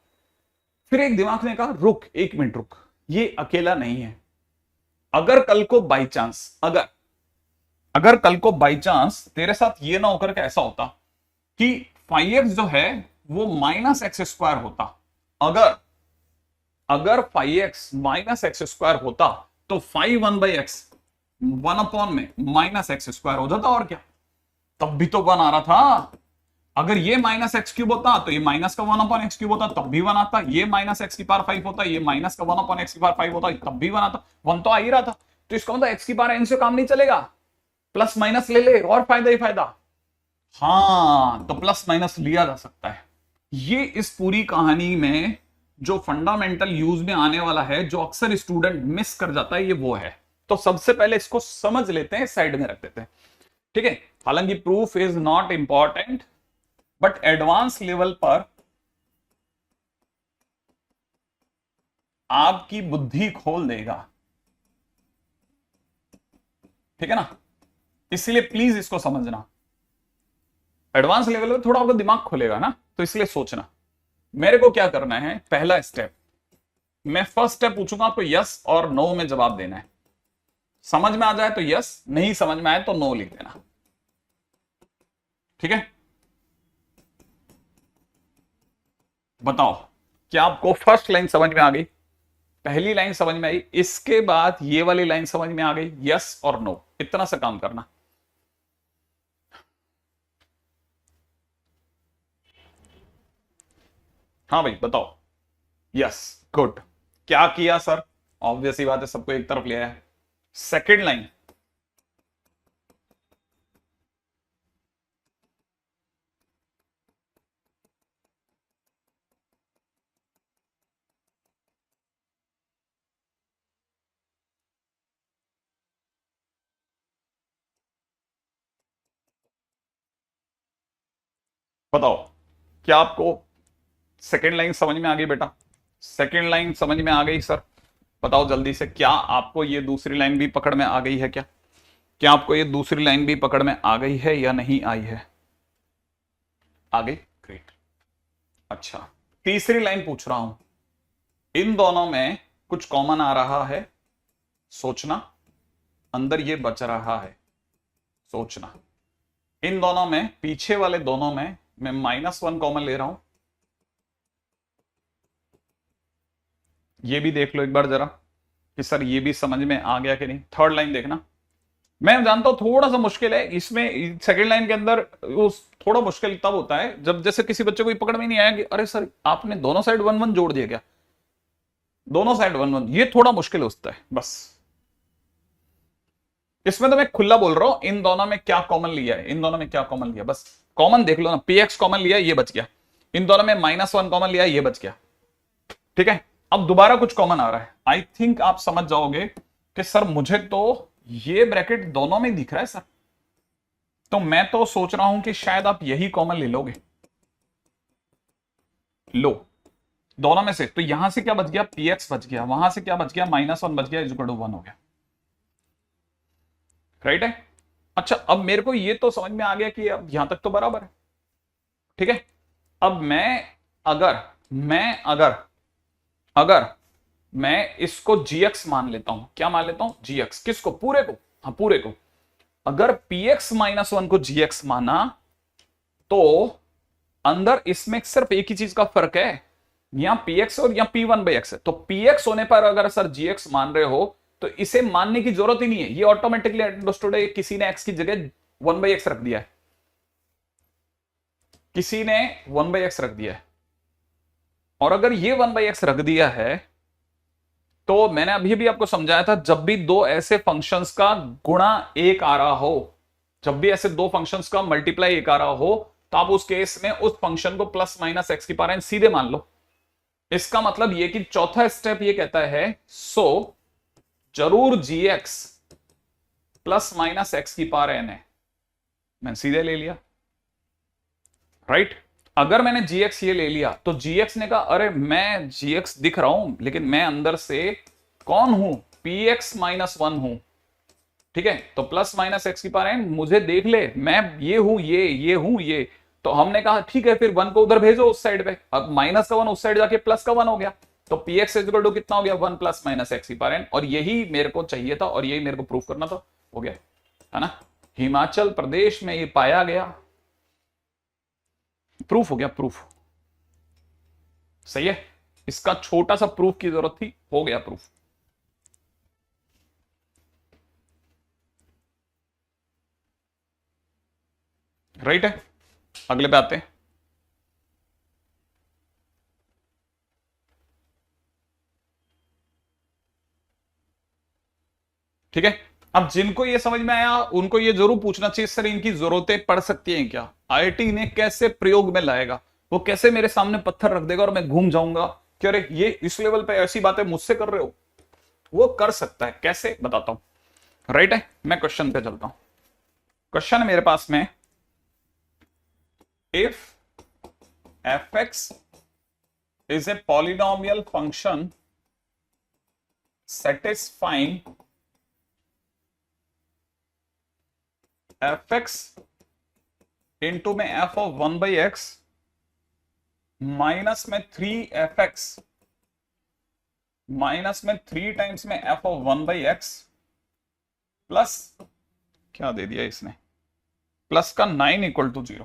फिर एक दिमाग ने कहा रुक एक मिनट रुक, ये अकेला नहीं है। अगर कल को बाई चांस अगर कल को बाई चांस तेरे साथ ये ना होकर के ऐसा होता कि फाई एक्स जो है वो -x² होता, अगर फाई एक्स -x² होता तो फाई 1/x 1 में -x² हो जाता, और क्या, तब भी तो 1 आ रहा था। अगर ये -x³ होता तो ये माइनस का 1/x³ होता तब भी 1 आता, ये -x की पावर 5 होता, ये माइनस का 1/x की पावर 5 होता तब भी 1 आता, 1 तो आ ही रहा था। तो इसका मतलब x की पावर n से काम नहीं चलेगा, प्लस माइनस ले ले और फायदा ही फायदा। हाँ तो प्लस माइनस लिया जा सकता है। ये इस पूरी कहानी में जो फंडामेंटल यूज में आने वाला है, जो अक्सर स्टूडेंट मिस कर जाता है, ये वो है। तो सबसे पहले इसको समझ लेते हैं, साइड में रख देते हैं, ठीक है। हालांकि proof is not important, but advance level पर आपकी बुद्धि खोल देगा, ठीक है ना। इसलिए प्लीज इसको समझना, एडवांस लेवल पर थोड़ा आपका दिमाग खोलेगा ना, तो इसलिए सोचना। मेरे को क्या करना है, पहला स्टेप, मैं फर्स्ट स्टेप पूछूंगा आपको, यस और नो में जवाब देना है। समझ में आ जाए तो यस, नहीं समझ में आए तो नो लिख देना, ठीक है। बताओ, क्या आपको फर्स्ट लाइन समझ में आ गई, पहली लाइन समझ में आई, इसके बाद ये वाली लाइन समझ में आ गई, यस और नो, इतना सा काम करना। हाँ भाई बताओ, यस, गुड। क्या किया सर, ऑब्वियस ही बात है, सबको एक तरफ ले आया। सेकेंड लाइन, बताओ, क्या आपको सेकेंड लाइन समझ में आ गई बेटा, सेकेंड लाइन समझ में आ गई सर, बताओ जल्दी से, क्या आपको ये दूसरी लाइन भी पकड़ में आ गई है, क्या क्या आपको ये दूसरी लाइन भी पकड़ में आ गई है या नहीं आई है, आ गई, ग्रेट। अच्छा, तीसरी लाइन पूछ रहा हूं, इन दोनों में कुछ कॉमन आ रहा है, सोचना, अंदर ये बच रहा है, सोचना। इन दोनों में, पीछे वाले दोनों में मैं -1 कॉमन ले रहा हूं, ये भी देख लो एक बार जरा कि सर ये भी समझ में आ गया कि नहीं। थर्ड लाइन देखना, मैं जानता हूं थोड़ा सा मुश्किल है इसमें, सेकंड लाइन के अंदर वो थोड़ा मुश्किल तब होता है जब जैसे किसी बच्चे को ये पकड़ में नहीं आया कि अरे सर आपने दोनों साइड 1 1 जोड़ दिया क्या, दोनों साइड 1 1, ये थोड़ा मुश्किल होता है बस। इसमें तो मैं खुला बोल रहा हूं, इन दोनों में क्या कॉमन लिया है, इन दोनों में क्या कॉमन लिया, बस कॉमन देख लो ना, px कॉमन लिया ये बच गया, इन दोनों में -1 कॉमन लिया ये बच गया, ठीक है। अब दोबारा कुछ कॉमन आ रहा है, आई थिंक आप समझ जाओगे कि सर मुझे तो ये ब्रैकेट दोनों में दिख रहा है सर, तो मैं तो सोच रहा हूं कि शायद आप यही कॉमन ले लोगे, लो दोनों में से, तो यहां से क्या बच गया, px बच गया, वहां से क्या बच गया, -1 बच गया, इक्वल टू 1 हो गया, राइट है। अच्छा, अब मेरे को ये तो समझ में आ गया कि अब यहां तक तो बराबर है, ठीक है। अब अगर अगर मैं इसको gx मान लेता हूं, क्या मान लेता हूं, gx, किसको, पूरे को, हाँ पूरे को। अगर px -1 को gx माना तो अंदर इसमें सिर्फ एक ही चीज का फर्क है, यहां px और यहां p1/x है, तो px होने पर अगर सर gx मान रहे हो तो इसे मानने की जरूरत ही नहीं है, ये ऑटोमेटिकली अंडरस्टूड है, किसी ने x की जगह 1/x रख दिया है, किसी ने 1/x रख दिया है। और अगर ये 1/x रख दिया है तो मैंने अभी भी आपको समझाया था, जब भी दो ऐसे फंक्शंस का गुणा 1 आ रहा हो, जब भी ऐसे दो फंक्शंस का मल्टीप्लाई 1 आ रहा हो, तो आप उस केस में उस फंक्शन को +-x सीधे मान लो। इसका मतलब ये कि चौथा स्टेप ये कहता है सो जरूर gx +-x है, मैंने सीधे ले लिया, राइट। अगर मैंने gx ये ले लिया तो gx ने कहा अरे मैं gx दिख रहा हूं लेकिन मैं अंदर से कौन हूं, px -1 हूं, ठीक है। तो +-x मुझे देख ले, मैं ये हूं, ये हूं ये, तो हमने कहा ठीक है फिर 1 को उधर भेजो उस साइड पे, अब -1 उस साइड जाके +1 हो गया, तो px इक्वल टू कितना हो गया, 1 +-x, और यही मेरे को चाहिए था और यही मेरे को प्रूफ करना था, हो गया, है ना। हिमाचल प्रदेश में ये पाया गया, प्रूफ हो गया, प्रूफ सही है। इसका छोटा सा प्रूफ की जरूरत थी, हो गया प्रूफ। राइट है, अगले पे आते हैं। ठीक है, अब जिनको ये समझ में आया उनको ये जरूर पूछना चाहिए सर इनकी जरूरतें पड़ सकती हैं क्या, आईआईटी ने कैसे प्रयोग में लाएगा, वो कैसे मेरे सामने पत्थर रख देगा और मैं घूम जाऊंगा कि अरे ये इस लेवल पे ऐसी बातें मुझसे कर रहे हो, वो कर सकता है, कैसे बताता हूं, राइट है। मैं क्वेश्चन पे चलता हूं, क्वेश्चन है मेरे पास में, if fx is a polynomial function satisfying fx into में f of 1 by x minus में 3fx माइनस में 3 टाइम्स में f of 1 by x plus क्या दे दिया इसने, प्लस का 9 इक्वल टू 0,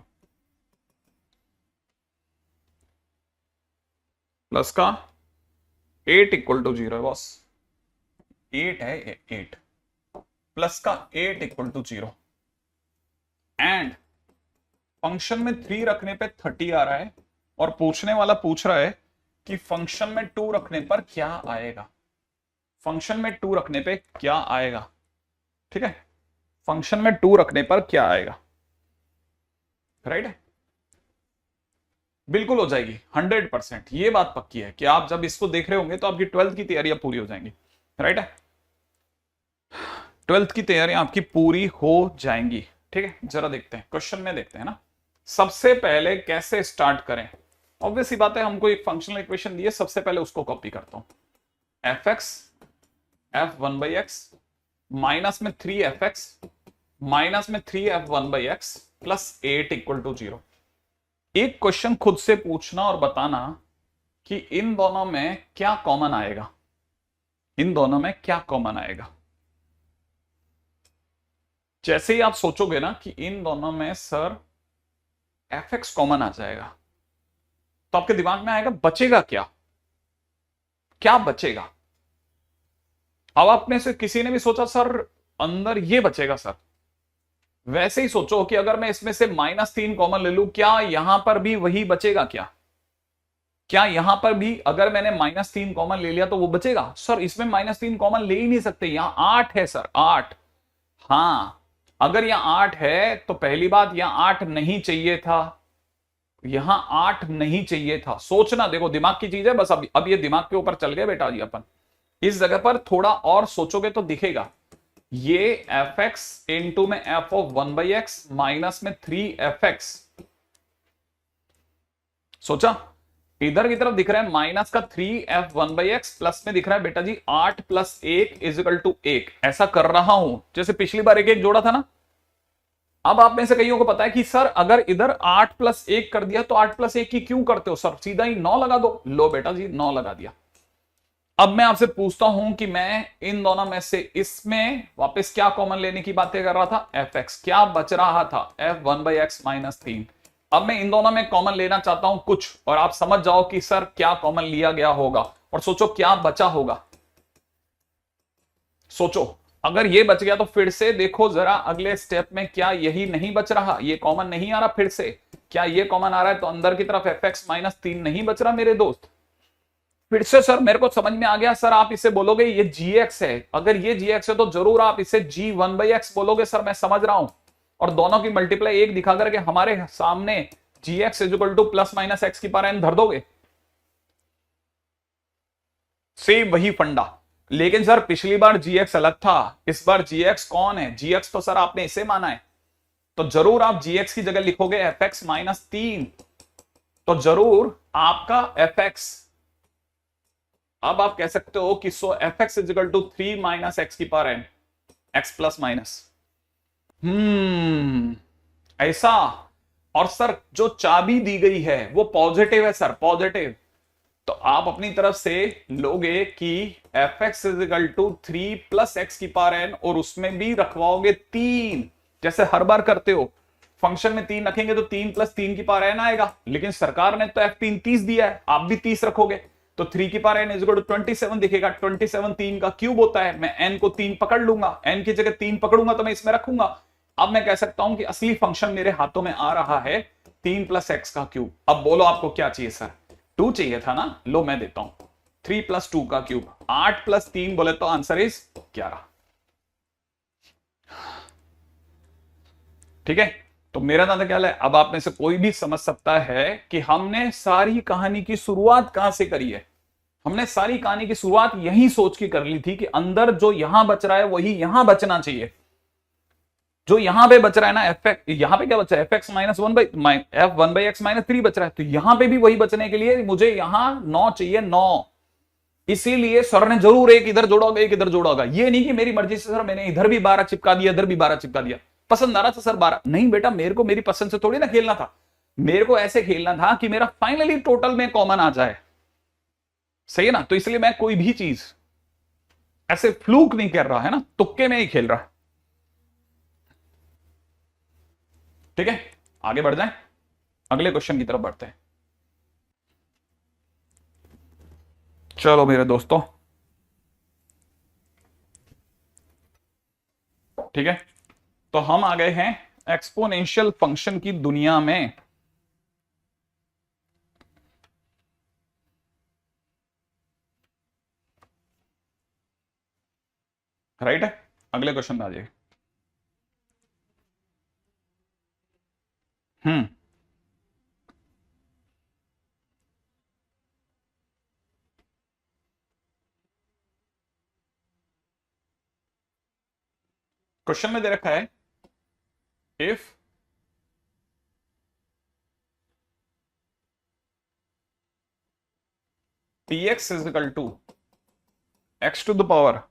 प्लस का 8 इक्वल टू 0 है बॉस, 8 है 8, प्लस का 8 इक्वल टू 0 एंड फंक्शन में 3 रखने पे 30 आ रहा है और पूछने वाला पूछ रहा है कि फंक्शन में 2 रखने पर क्या आएगा, फंक्शन में 2 रखने पे क्या आएगा। ठीक है, फंक्शन में 2 रखने पर क्या आएगा, राइट है, बिल्कुल हो जाएगी 100%। ये बात पक्की है कि आप जब इसको देख रहे होंगे तो आपकी 12th की तैयारियां पूरी हो जाएंगी, राइट है, 12th की तैयारियां आपकी पूरी हो जाएंगी। ठीक है, जरा देखते हैं क्वेश्चन में, देखते हैं ना सबसे पहले कैसे स्टार्ट करें। ऑब्वियस ही बात है, हमको एक फंक्शनल इक्वेशन दिए, सबसे पहले उसको कॉपी करता हूं, fx f1 by x minus में 3fx माइनस में 3f1 by x plus 8 equal to 0। एक क्वेश्चन खुद से पूछना और बताना कि इन दोनों में क्या कॉमन आएगा, इन दोनों में क्या कॉमन आएगा। जैसे ही आप सोचोगे ना कि इन दोनों में सर fx कॉमन आ जाएगा, तो आपके दिमाग में आएगा बचेगा क्या, क्या बचेगा। अब आप में से किसी ने भी सोचा सर अंदर ये बचेगा सर, वैसे ही सोचो कि अगर मैं इसमें से -3 कॉमन ले लूं, क्या यहां पर भी वही बचेगा, क्या यहां पर भी अगर मैंने -3 कॉमन ले लिया तो वो बचेगा। सर इसमें -3 कॉमन ले ही नहीं सकते, यहां 8 है सर, 8। हाँ, अगर यहां 8 है तो पहली बात यहां 8 नहीं चाहिए था, यहां 8 नहीं चाहिए था। सोचना, देखो दिमाग की चीज है बस, अब ये दिमाग के ऊपर चल गए बेटा जी। अपन इस जगह पर थोड़ा और सोचोगे तो दिखेगा, ये fx इंटू में f of 1 by x minus में 3fx, सोचा इधर की तरफ दिख रहा है माइनस का 3f1 by x, प्लस में दिख रहा है बेटा जी 8 प्लस 1 इज इक्वल टू 1। ऐसा कर रहा हूं जैसे पिछली बार एक एक जोड़ा था ना। अब आप में से कईयों को पता है कि सर अगर इधर 8 प्लस 1 कर दिया तो 8 प्लस 1 की क्यों करते हो सर, सीधा ही 9 लगा दो। लो बेटा जी 9 लगा दिया। अब मैं आपसे पूछता हूं कि मैं इन दोनों में से इसमें वापस क्या कॉमन लेने की बातें कर रहा था, fx, क्या बच रहा था f1 by x माइनस 3। अब मैं इन दोनों में कॉमन लेना चाहता हूं कुछ, और आप समझ जाओ कि सर क्या कॉमन लिया गया होगा, और सोचो क्या बचा होगा। सोचो अगर ये बच गया तो फिर से देखो जरा अगले स्टेप में, क्या यही नहीं बच रहा, ये कॉमन नहीं आ रहा, फिर से क्या ये कॉमन आ रहा है, तो अंदर की तरफ fx माइनस 3 नहीं बच रहा मेरे दोस्त। फिर से सर मेरे को समझ में आ गया, सर आप इसे बोलोगे ये gx है, अगर ये gx है तो जरूर आप इसे g1 by x बोलोगे। सर मैं समझ रहा हूं, और दोनों की मल्टीप्लाई 1 दिखा करके हमारे सामने gx is equal two plus minus x की पावर n धर दोगे। सेम वही फंडा, लेकिन सर पिछली बार gx अलग था, इस बार gx कौन है, gx तो सर आपने इसे माना है, तो जरूर आप gx की जगह लिखोगे fx माइनस 3, तो जरूर आपका fx, अब आप कह सकते हो कि so fx is equal to 3 minus x की power n, x plus minus. ऐसा, और सर जो चाबी दी गई है वो पॉजिटिव है सर, पॉजिटिव, तो आप अपनी तरफ से लोगे कि fx is equal to 3 plus x की पावर n, और उसमें भी रखवाओगे 3, जैसे हर बार करते हो। फंक्शन में 3 रखेंगे तो 3 प्लस 3 की पावर n आएगा, लेकिन सरकार ने तो f3 30 दिया है, आप भी 30 रखोगे तो 3 की power n is equal to 27 दिखेगा। 27 3 का क्यूब होता है, मैं n को 3 पकड़ लूंगा, n की जगह 3 पकड़ूंगा तो मैं इसमें रखूंगा। अब मैं कह सकता हूं कि असली फंक्शन मेरे हाथों में आ रहा है 3 प्लस x का क्यूब। अब बोलो आपको क्या चाहिए सर, 2 चाहिए था ना, लो मैं देता हूं 3 प्लस 2 का क्यूब, 8 प्लस 3 बोले तो आंसर इज 11। ठीक है, तो मेरा दादा क्या है, अब आप में से कोई भी समझ सकता है कि हमने सारी कहानी की शुरुआत कहां से करी है। हमने सारी कहानी की शुरुआत यही सोच के कर ली थी कि अंदर जो यहां बच रहा है वही यहां बचना चाहिए। जो यहां पे बच रहा है ना एफ एक्स, यहां पे क्या बच रहा है F x minus one by F one by x minus three बच रहा है, तो यहां पे भी वही बचने के लिए मुझे यहां 9 चाहिए, 9। इसीलिए सर ने जरूर एक इधर जोड़ा होगा एक इधर जोड़ा होगा, ये नहीं कि मेरी मर्जी से सर मैंने इधर भी 12 चिपका दिया इधर भी 12 चिपका दिया, पसंद आ रहा था सर 12, नहीं बेटा मेरे को मेरी पसंद से थोड़ी ना खेलना था, मेरे को ऐसे खेलना था कि मेरा फाइनली टोटल में कॉमन आ जाए, सही है ना। तो इसलिए मैं कोई भी चीज ऐसे फ्लूक नहीं कर रहा है ना, तुक्के में ही खेल रहा है। ठीक है, आगे बढ़ जाए, अगले क्वेश्चन की तरफ बढ़ते हैं। चलो मेरे दोस्तों, ठीक है, तो हम आ गए हैं एक्सपोनेंशियल फंक्शन की दुनिया में। राइट है, अगले क्वेश्चन में आ जाइए। हम्म, क्वेश्चन में दे रखा है if px is equal to x to the power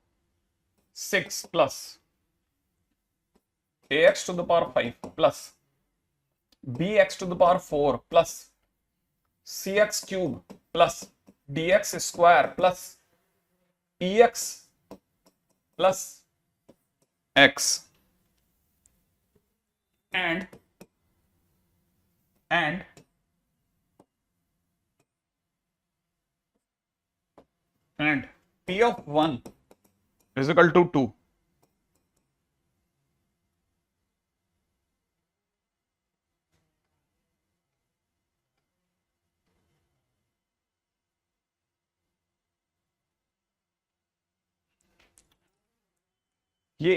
6 plus ax to the power 5 plus bx to the power 4 plus cx cube plus dx square plus ex plus x and p of 1 is equal to 2। ये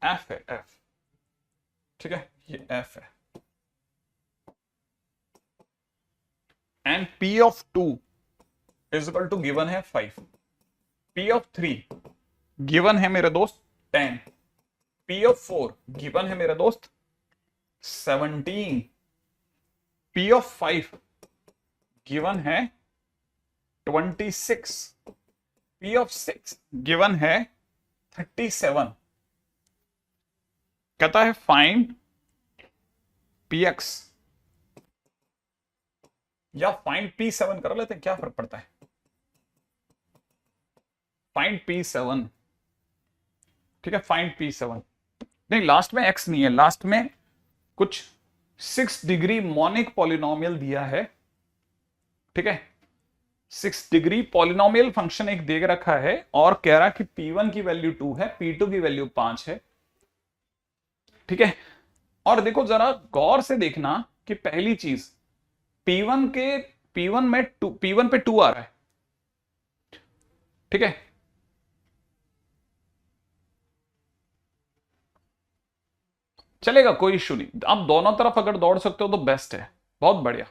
f है, f, ठीक है, ये f है, and p of 2 is equal to given है 5, p of 3 given है मेरे दोस्त 10, p of 4 गिवन है मेरे दोस्त 17, p of 5 गिवन है 26, p of 6 गिवन है 37। कहता है फाइंड px या फाइंड p7 कर लेते हैं, क्या फर्क पड़ता है, फाइंड p7, ठीक है, फाइंड p7। नहीं लास्ट में x नहीं है, लास्ट में कुछ 6 डिग्री मोनिक पॉलिनोमियल दिया है, ठीक है, 6 डिग्री पॉलिनोमियल फंक्शन एक दे रखा है और कह रहा कि p1 की वैल्यू 2 है, p2 की वैल्यू 5 है, ठीक है। और देखो जरा गौर से देखना कि पहली चीज P1 में P1 पे 2 आ रहा है, ठीक है, चलेगा कोई इश्यू नहीं, आप दोनों तरफ अगर दौड़ सकते हो तो बेस्ट है, बहुत बढ़िया,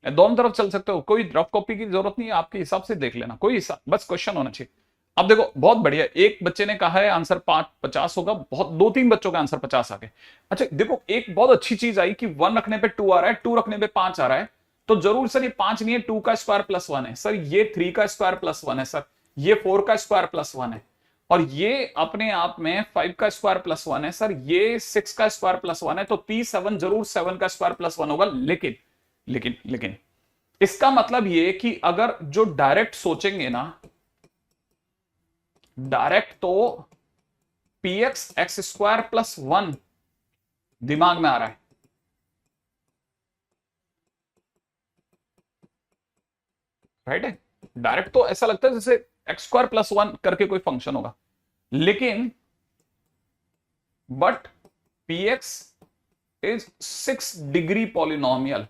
दोनों तरफ चल सकते हो, कोई रफ कॉपी की जरूरत नहीं है, आपके हिसाब से देख लेना, कोई हिसाब, बस क्वेश्चन होना चाहिए। अब देखो बहुत बढ़िया, एक बच्चे ने कहा है आंसर 50 होगा, बहुत 2-3 बच्चों का आंसर 50 आ गए। अच्छा देखो एक बहुत अच्छी चीज आई कि 1 रखने पे 2 आ रहा है, 2 रखने पे 5 आ रहा है, तो जरूर सर ये 5 नहीं है, 2 का स्क्वायर प्लस 1 है सर, ये 3 का स्क्वायर प्लस 1 है सर, ये 4 का स्क्वायर प्लस 1 है, और ये अपने आप में 5 का स्क्वायर प्लस 1 है सर, ये 6 का स्क्वायर प्लस 1 है, तो P7 जरूर 7 का स्क्वायर प्लस 1 होगा। लेकिन लेकिन लेकिन इसका मतलब ये कि अगर जो डायरेक्ट सोचेंगे ना, डायरेक्ट तो px x स्क्वायर प्लस 1 दिमाग में आ रहा है, राइट है, डायरेक्ट तो ऐसा लगता है जैसे x स्क्वायर प्लस 1 करके कोई फंक्शन होगा, लेकिन but px is 6 degree polynomial,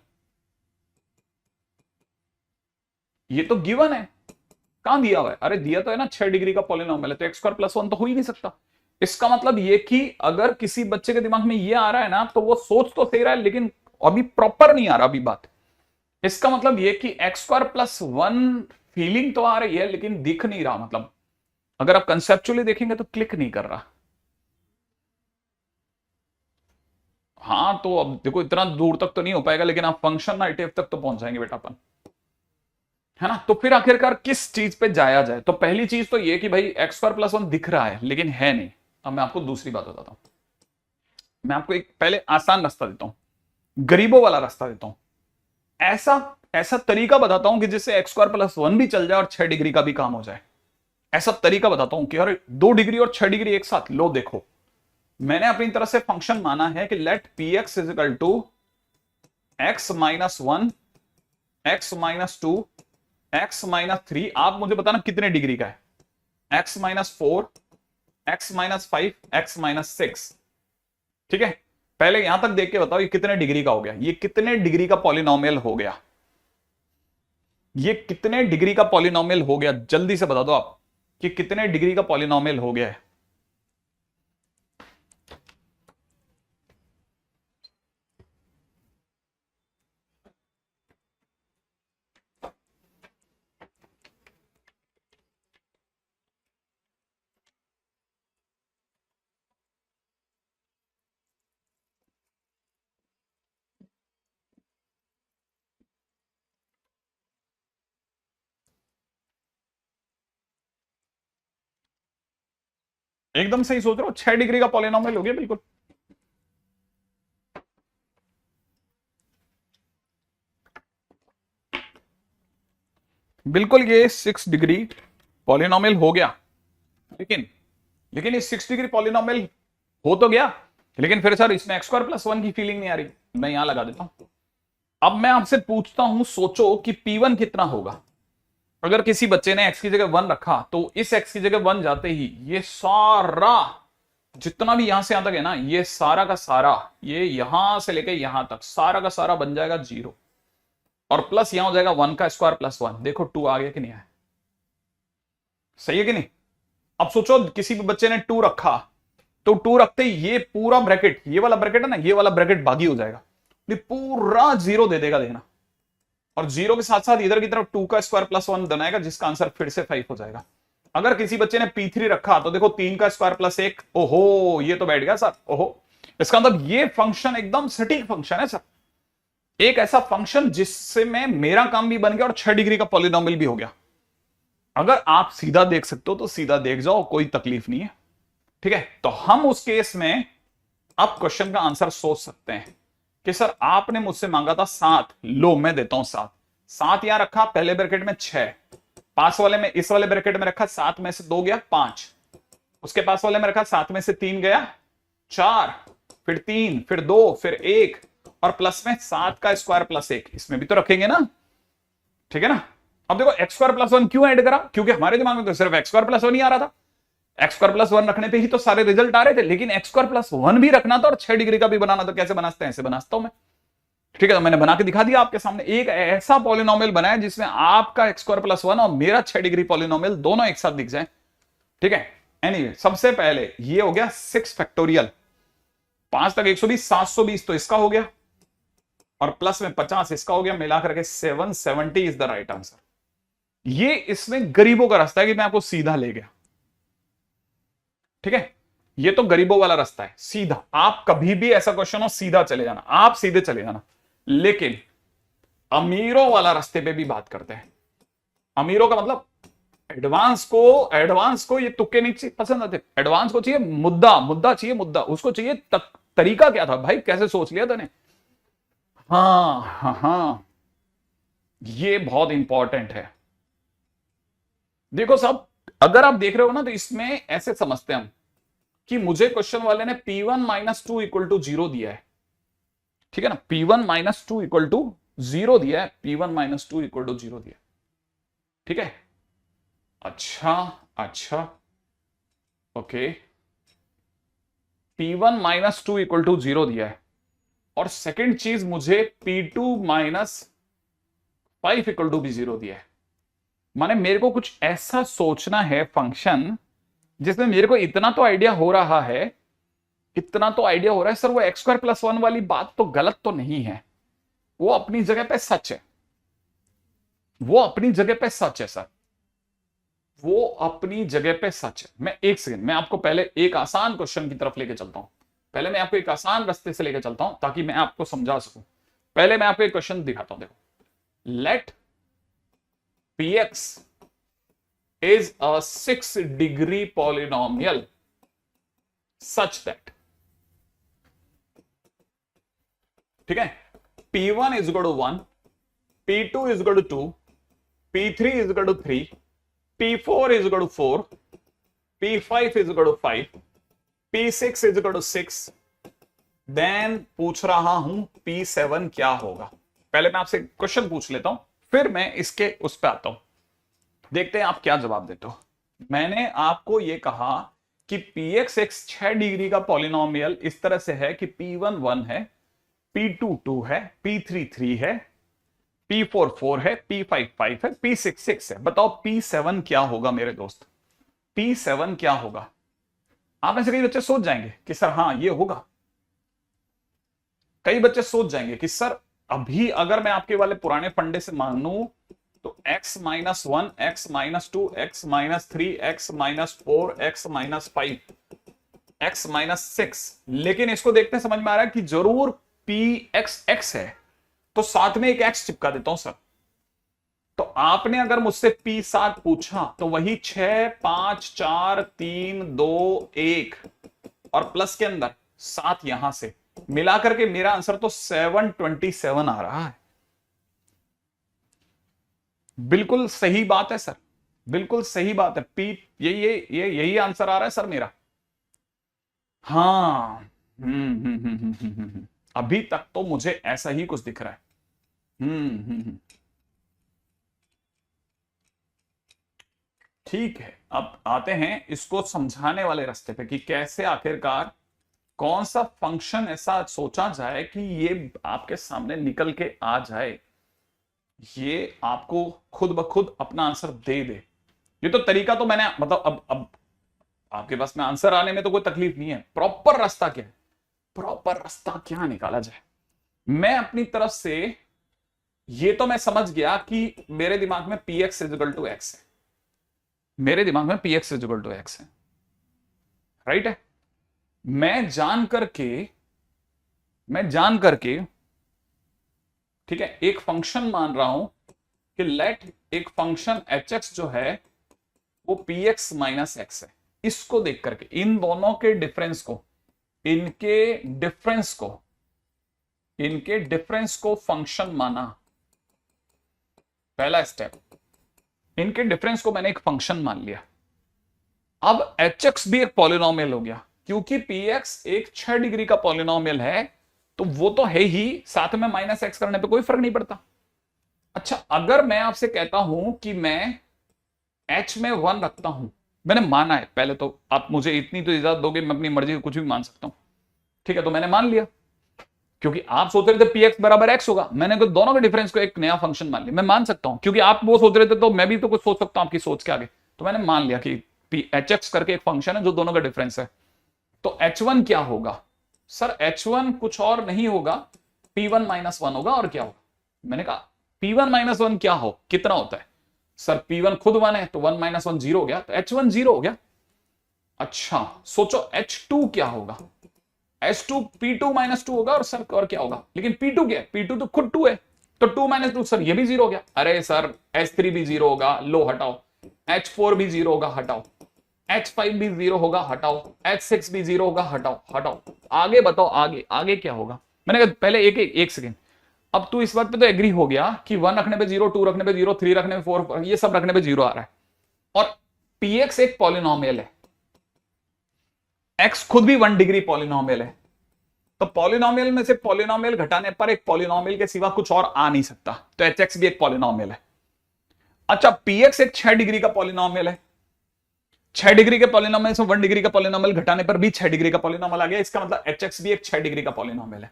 ये तो गिवन है, कहां दिया हुआ है, अरे दिया तो है ना 6 डिग्री का पॉलिनोमियल है, तो x स्क्वायर प्लस 1 तो हो ही नहीं सकता। इसका मतलब ये कि अगर किसी बच्चे के दिमाग में ये आ रहा है ना, तो वो सोच तो सही रहा है लेकिन अभी प्रॉपर नहीं आ रहा अभी बात, इसका मतलब ये कि x स्क्वायर प्लस 1 फीलिंग तो आ रही है लेकिन दिख नहीं रहा, मतलब अगर आप कंसेप्चुअली देखेंगे तो क्लिक नहीं कर रहा, हाँ तो अब देखो इतना दूर तक तो नहीं हो पाएगा, लेकिन आप फंक्शन आईटीएफ तक तो पहुंच जाएंगे बेटा अपन, है ना। तो फिर आखिरकार किस चीज पे जाया जाए? तो पहली चीज तो ये कि भाई एक्स स्क्वायर प्लस वन दिख रहा है लेकिन है नहीं। अब मैं आपको दूसरी बात बताता हूं, मैं आपको एक पहले आसान रास्ता देता हूं, गरीबों वाला रास्ता देता हूं। ऐसा ऐसा तरीका बताता हूं कि जिससे एक्स स्क्वायर प्लस वन भी चल जाए और 6 डिग्री का भी काम हो जाए। ऐसा तरीका बताता हूं कि अरे 2 डिग्री और 6 डिग्री एक साथ लो। देखो मैंने अपनी तरफ से फंक्शन माना है कि let p x is equal to x minus one, x minus two, x minus three. आप मुझे बताना कितने डिग्री का है? X minus four, x minus five, x minus six. ठीक है, पहले यहां तक देख के बताओ ये कितने डिग्री का हो गया, ये कितने डिग्री का पॉलिनोमियल हो गया, ये कितने डिग्री का पॉलिनोमियल हो गया? जल्दी से बता दो आप कि कितने डिग्री का पॉलिनोमियल हो गया है। एकदम सही सोच रहे हो, 6 डिग्री का पॉलिनोमियल हो गया बिल्कुल। बिल्कुल ये 6 डिग्री पॉलिनोमियल हो गया। लेकिन लेकिन ये 6 डिग्री पॉलिनोमियल हो तो गया, लेकिन फिर सर इसमें एक्स स्क्वायर प्लस वन की फीलिंग नहीं आ रही। मैं यहां लगा देता हूं। अब मैं आपसे पूछता हूं, सोचो कि P1 कितना होगा। अगर किसी बच्चे ने x की जगह 1 रखा तो इस x की जगह 1 जाते ही ये सारा जितना भी यहां से यहां तक है ना, ये सारा का सारा, ये यहां से लेके यहां तक सारा का सारा बन जाएगा 0, और प्लस यहां हो जाएगा 1 का स्क्वायर प्लस 1। देखो 2 आ गया कि नहीं आया? सही है कि नहीं? अब सोचो किसी भी बच्चे ने 2 रखा तो 2 रखते ही ये पूरा ब्रैकेट, ये वाला ब्रैकेट है ना, ये वाला ब्रैकेट बागी हो जाएगा, ये पूरा 0 दे देगा, देखना। और 0 के साथ साथ इधर की तरफ 2 का स्क्वायर प्लस 1 बनाएगा, जिसका आंसर फिर से 5 हो जाएगा। अगर किसी बच्चे ने P3 रखा तो देखो 3 का स्क्वायर प्लस 1, ओहो ये तो बैठ गया सर, ओहो। इसका मतलब ये फंक्शन एकदम सटीक फंक्शन है सर, एक ऐसा फंक्शन जिससे में मेरा काम भी बन गया और 6 डिग्री का पॉलिनोमियल भी हो गया। अगर आप सीधा देख सकते हो तो सीधा देख जाओ, कोई तकलीफ नहीं है। ठीक है, तो हम उस केस में अब क्वेश्चन का आंसर सोच सकते हैं कि सर आपने मुझसे मांगा था 7, लो मैं देता हूं 7। 7 यहां रखा, पहले ब्रैकेट में 6, पास वाले में इस वाले ब्रैकेट में रखा, 7 में से 2 गया 5, उसके पास वाले में रखा 7 में से 3 गया 4, फिर 3, फिर 2, फिर 1, और प्लस में 7 का स्क्वायर प्लस 1, इसमें भी तो रखेंगे ना। ठीक है ना। अब देखो एक्स स्क्वायर प्लस 1 क्यों ऐड करा? क्योंकि हमारे दिमाग में तो सिर्फ एक्स स्क्वायर प्लस 1 ही आ रहा था। एक्स स्क्वायर प्लस 1 रखने पे ही तो सारे रिजल्ट आ रहे थे, लेकिन एक्स स्क्वायर प्लस 1 भी रखना था और 6 डिग्री का भी बनाना था। कैसे बनाते हैं? ऐसे बनाता हूं मैं। ठीक है, तो मैंने बना के दिखा दिया आपके सामने, एक ऐसा पॉलिनोमियल बनाया जिसमें आपका एक्स स्क्वायर प्लस 1 और मेरा 6 डिग्री पॉलिनोमियल दोनों एक साथ दिख जाए। ठीक है, एनीवे सबसे पहले ये हो गया 6 फैक्टोरियल, 5 तक 120, 720 तो इसका हो गया, और प्लस में 50 इसका हो गया, मिलाकर के 770 इज द राइट आंसर। ये इसमें गरीबों का रास्ता है कि मैं आपको सीधा ले गया। ठीक है, ये तो गरीबों वाला रास्ता है, सीधा। आप कभी भी ऐसा क्वेश्चन हो सीधा चले जाना, आप सीधे चले जाना। लेकिन अमीरों वाला रास्ते पे भी बात करते हैं। अमीरों का मतलब एडवांस को ये तुक्के नहीं पसंद आते। एडवांस को चाहिए मुद्दा, मुद्दा चाहिए मुद्दा, उसको चाहिए तरीका क्या था भाई, कैसे सोच लिया तूने। हाँ हाँ हाँ, ये बहुत इंपॉर्टेंट है। देखो साहब, अगर आप देख रहे हो ना तो इसमें ऐसे समझते हैं हम कि मुझे क्वेश्चन वाले ने P1 minus two equal to 0 दिया है। ठीक है ना, P1 minus two equal to 0 दिया है, P1 minus two equal to 0 दिया। ठीक है, अच्छा अच्छा, okay, P1 minus two equal to 0 दिया है, और सेकेंड चीज मुझे P2 माइनस 5 इक्वल टू भी 0 दिया है। माने मेरे को कुछ ऐसा सोचना है फंक्शन जिसमें मेरे को इतना तो आइडिया हो रहा है, इतना तो आइडिया हो रहा है सर, वो एक्स स्क्वायर प्लस 1 वाली बात तो गलत तो नहीं है, वो अपनी जगह पे सच है, वो अपनी जगह पे सच है सर, वो अपनी जगह पे सच है। मैं एक सेकंड, मैं आपको पहले एक आसान क्वेश्चन की तरफ लेके चलता हूं, पहले मैं आपको एक आसान रास्ते से लेकर चलता हूं ताकि मैं आपको समझा सकूं। पहले मैं आपको एक क्वेश्चन दिखाता हूं, देखो। Let px is a 6-degree polynomial such that, ठीक है, p1 is equal to 1, p2 is equal to 2, p3 is equal to 3, p4 is equal to 4, p5 is equal to 5, p6 is equal to 6, then पूछ रहा हूं p7 क्या होगा। पहले मैं आपसे क्वेश्चन पूछ लेता हूं, फिर मैं इसके उस पर आता हूं, देखते हैं आप क्या जवाब देते हो। मैंने आपको यह कहा कि px एक 6 डिग्री का पॉलिनोमियल इस तरह से है कि p1 1 है, p2 2 है, p3 3 है, p4 4 है, p5 5 है, p6 6 है। बताओ p7 क्या होगा मेरे दोस्त, p7 क्या होगा। आप में से कई बच्चे सोच जाएंगे कि सर हाँ ये होगा, कई बच्चे सोच जाएंगे कि सर अभी अगर मैं आपके वाले पुराने फंडे से मानूं तो x minus 1, x minus 2, x minus 3, x minus 4, x minus 5, x minus 6, लेकिन इसको देखते समझ में आ रहा है कि जरूर px है, तो साथ में एक x चिपका देता हूं सर। तो आपने अगर मुझसे p7 पूछा तो वही 6 5 4 3 2 1 और प्लस के अंदर 7 यहां से मिलाकर के मेरा आंसर तो 727 आ रहा है। बिल्कुल सही बात है सर, बिल्कुल सही बात है। यही आंसर आ रहा है सर मेरा। हाँ अभी तक तो मुझे ऐसा ही कुछ दिख रहा है। ठीक है, अब आते हैं इसको समझाने वाले रास्ते पे कि कैसे आखिरकार कौन सा फंक्शन ऐसा सोचा जाए कि ये आपके सामने निकल के आ जाए, ये आपको खुद ब खुद अपना आंसर दे दे। ये तो तरीका तो मैंने मतलब अब आपके पास में आंसर आने में तो कोई तकलीफ नहीं है। प्रॉपर रास्ता क्या है, प्रॉपर रास्ता क्या निकाला जाए। मैं अपनी तरफ से ये तो मैं समझ गया कि मेरे दिमाग में px इक्वल टू x है, मेरे दिमाग में px इक्वल टू x है, राइट है। मैं जान करके ठीक है एक फंक्शन मान रहा हूं कि लेट एक फंक्शन hx जो है वो px माइनस x है। इसको देख करके इन दोनों के डिफरेंस को, इनके डिफरेंस को फंक्शन माना। पहला स्टेप, इनके डिफरेंस को मैंने एक फंक्शन मान लिया। अब hx भी एक पॉलिनोमियल हो गया, क्योंकि px एक 6 डिग्री का पॉलिनोमियल है तो वो तो है ही, साथ में माइनस x करने पे कोई फर्क नहीं पड़ता। अच्छा, अगर मैं आपसे कहता हूं कि मैं h में 1 रखता हूं, मैंने माना है, पहले तो आप मुझे इतनी तो इजाजत दोगे मैं अपनी मर्जी से कुछ भी मान सकता हूं, ठीक है। तो मैंने मान लिया, क्योंकि आप सोच रहे थे px बराबर x होगा, मैंने तो दोनों के डिफरेंस को एक नया फंक्शन मान लिया। मैं मान सकता हूं क्योंकि आप वो सोच रहे थे तो मैं भी तो कुछ सोच सकता हूं आपकी सोच के आगे। तो मैंने मान लिया कि hx करके एक फंक्शन है जो दोनों का डिफरेंस है। तो h1 क्या होगा सर, h1 कुछ और नहीं होगा, p1 माइनस 1 होगा। और क्या होगा, मैंने कहा p1 माइनस 1 क्या हो, कितना होता है सर, p1 खुद 1 है तो 1 माइनस 1 0 हो गया, तो h1 0 हो गया। अच्छा सोचो h2 क्या होगा, h2 p2 माइनस 2 होगा। और सर और क्या होगा, लेकिन p2 क्या है, p2 तो खुद 2 है, तो 2 माइनस 2 सर ये भी 0 हो गया। अरे सर h3 भी 0 होगा, लो हटाओ, h4 भी 0 होगा, हटाओ, h5 भी 0 होगा, हटाओ, h6 भी 0 होगा, हटाओ। आगे बताओ, आगे क्या होगा। मैंने कहा पहले एक सेकेंड, अब तू इस बात पे तो एग्री हो गया कि 1 रखने पे 0, 2 रखने पे 0, 3 रखने पे 4, ये सब रखने पे 0 आ रहा है। और px एक पॉलिनोमियल है, x खुद भी 1 डिग्री पॉलिनोमियल है, तो पॉलिनोमियल में से पॉलिनोमियल घटाने पर एक पॉलिनोमियल के सिवा कुछ और आ नहीं सकता, तो hx भी एक पॉलिनोमियल है। अच्छा, px एक 6 डिग्री का पॉलिनोमियल है, 6 डिग्री के पॉलिनोमियल से 1 डिग्री का पॉलिनोमियल घटाने पर भी 6 डिग्री का पॉलिनोमियल आ गया, इसका मतलब hx भी एक 6 डिग्री का पॉलिनोमियल है।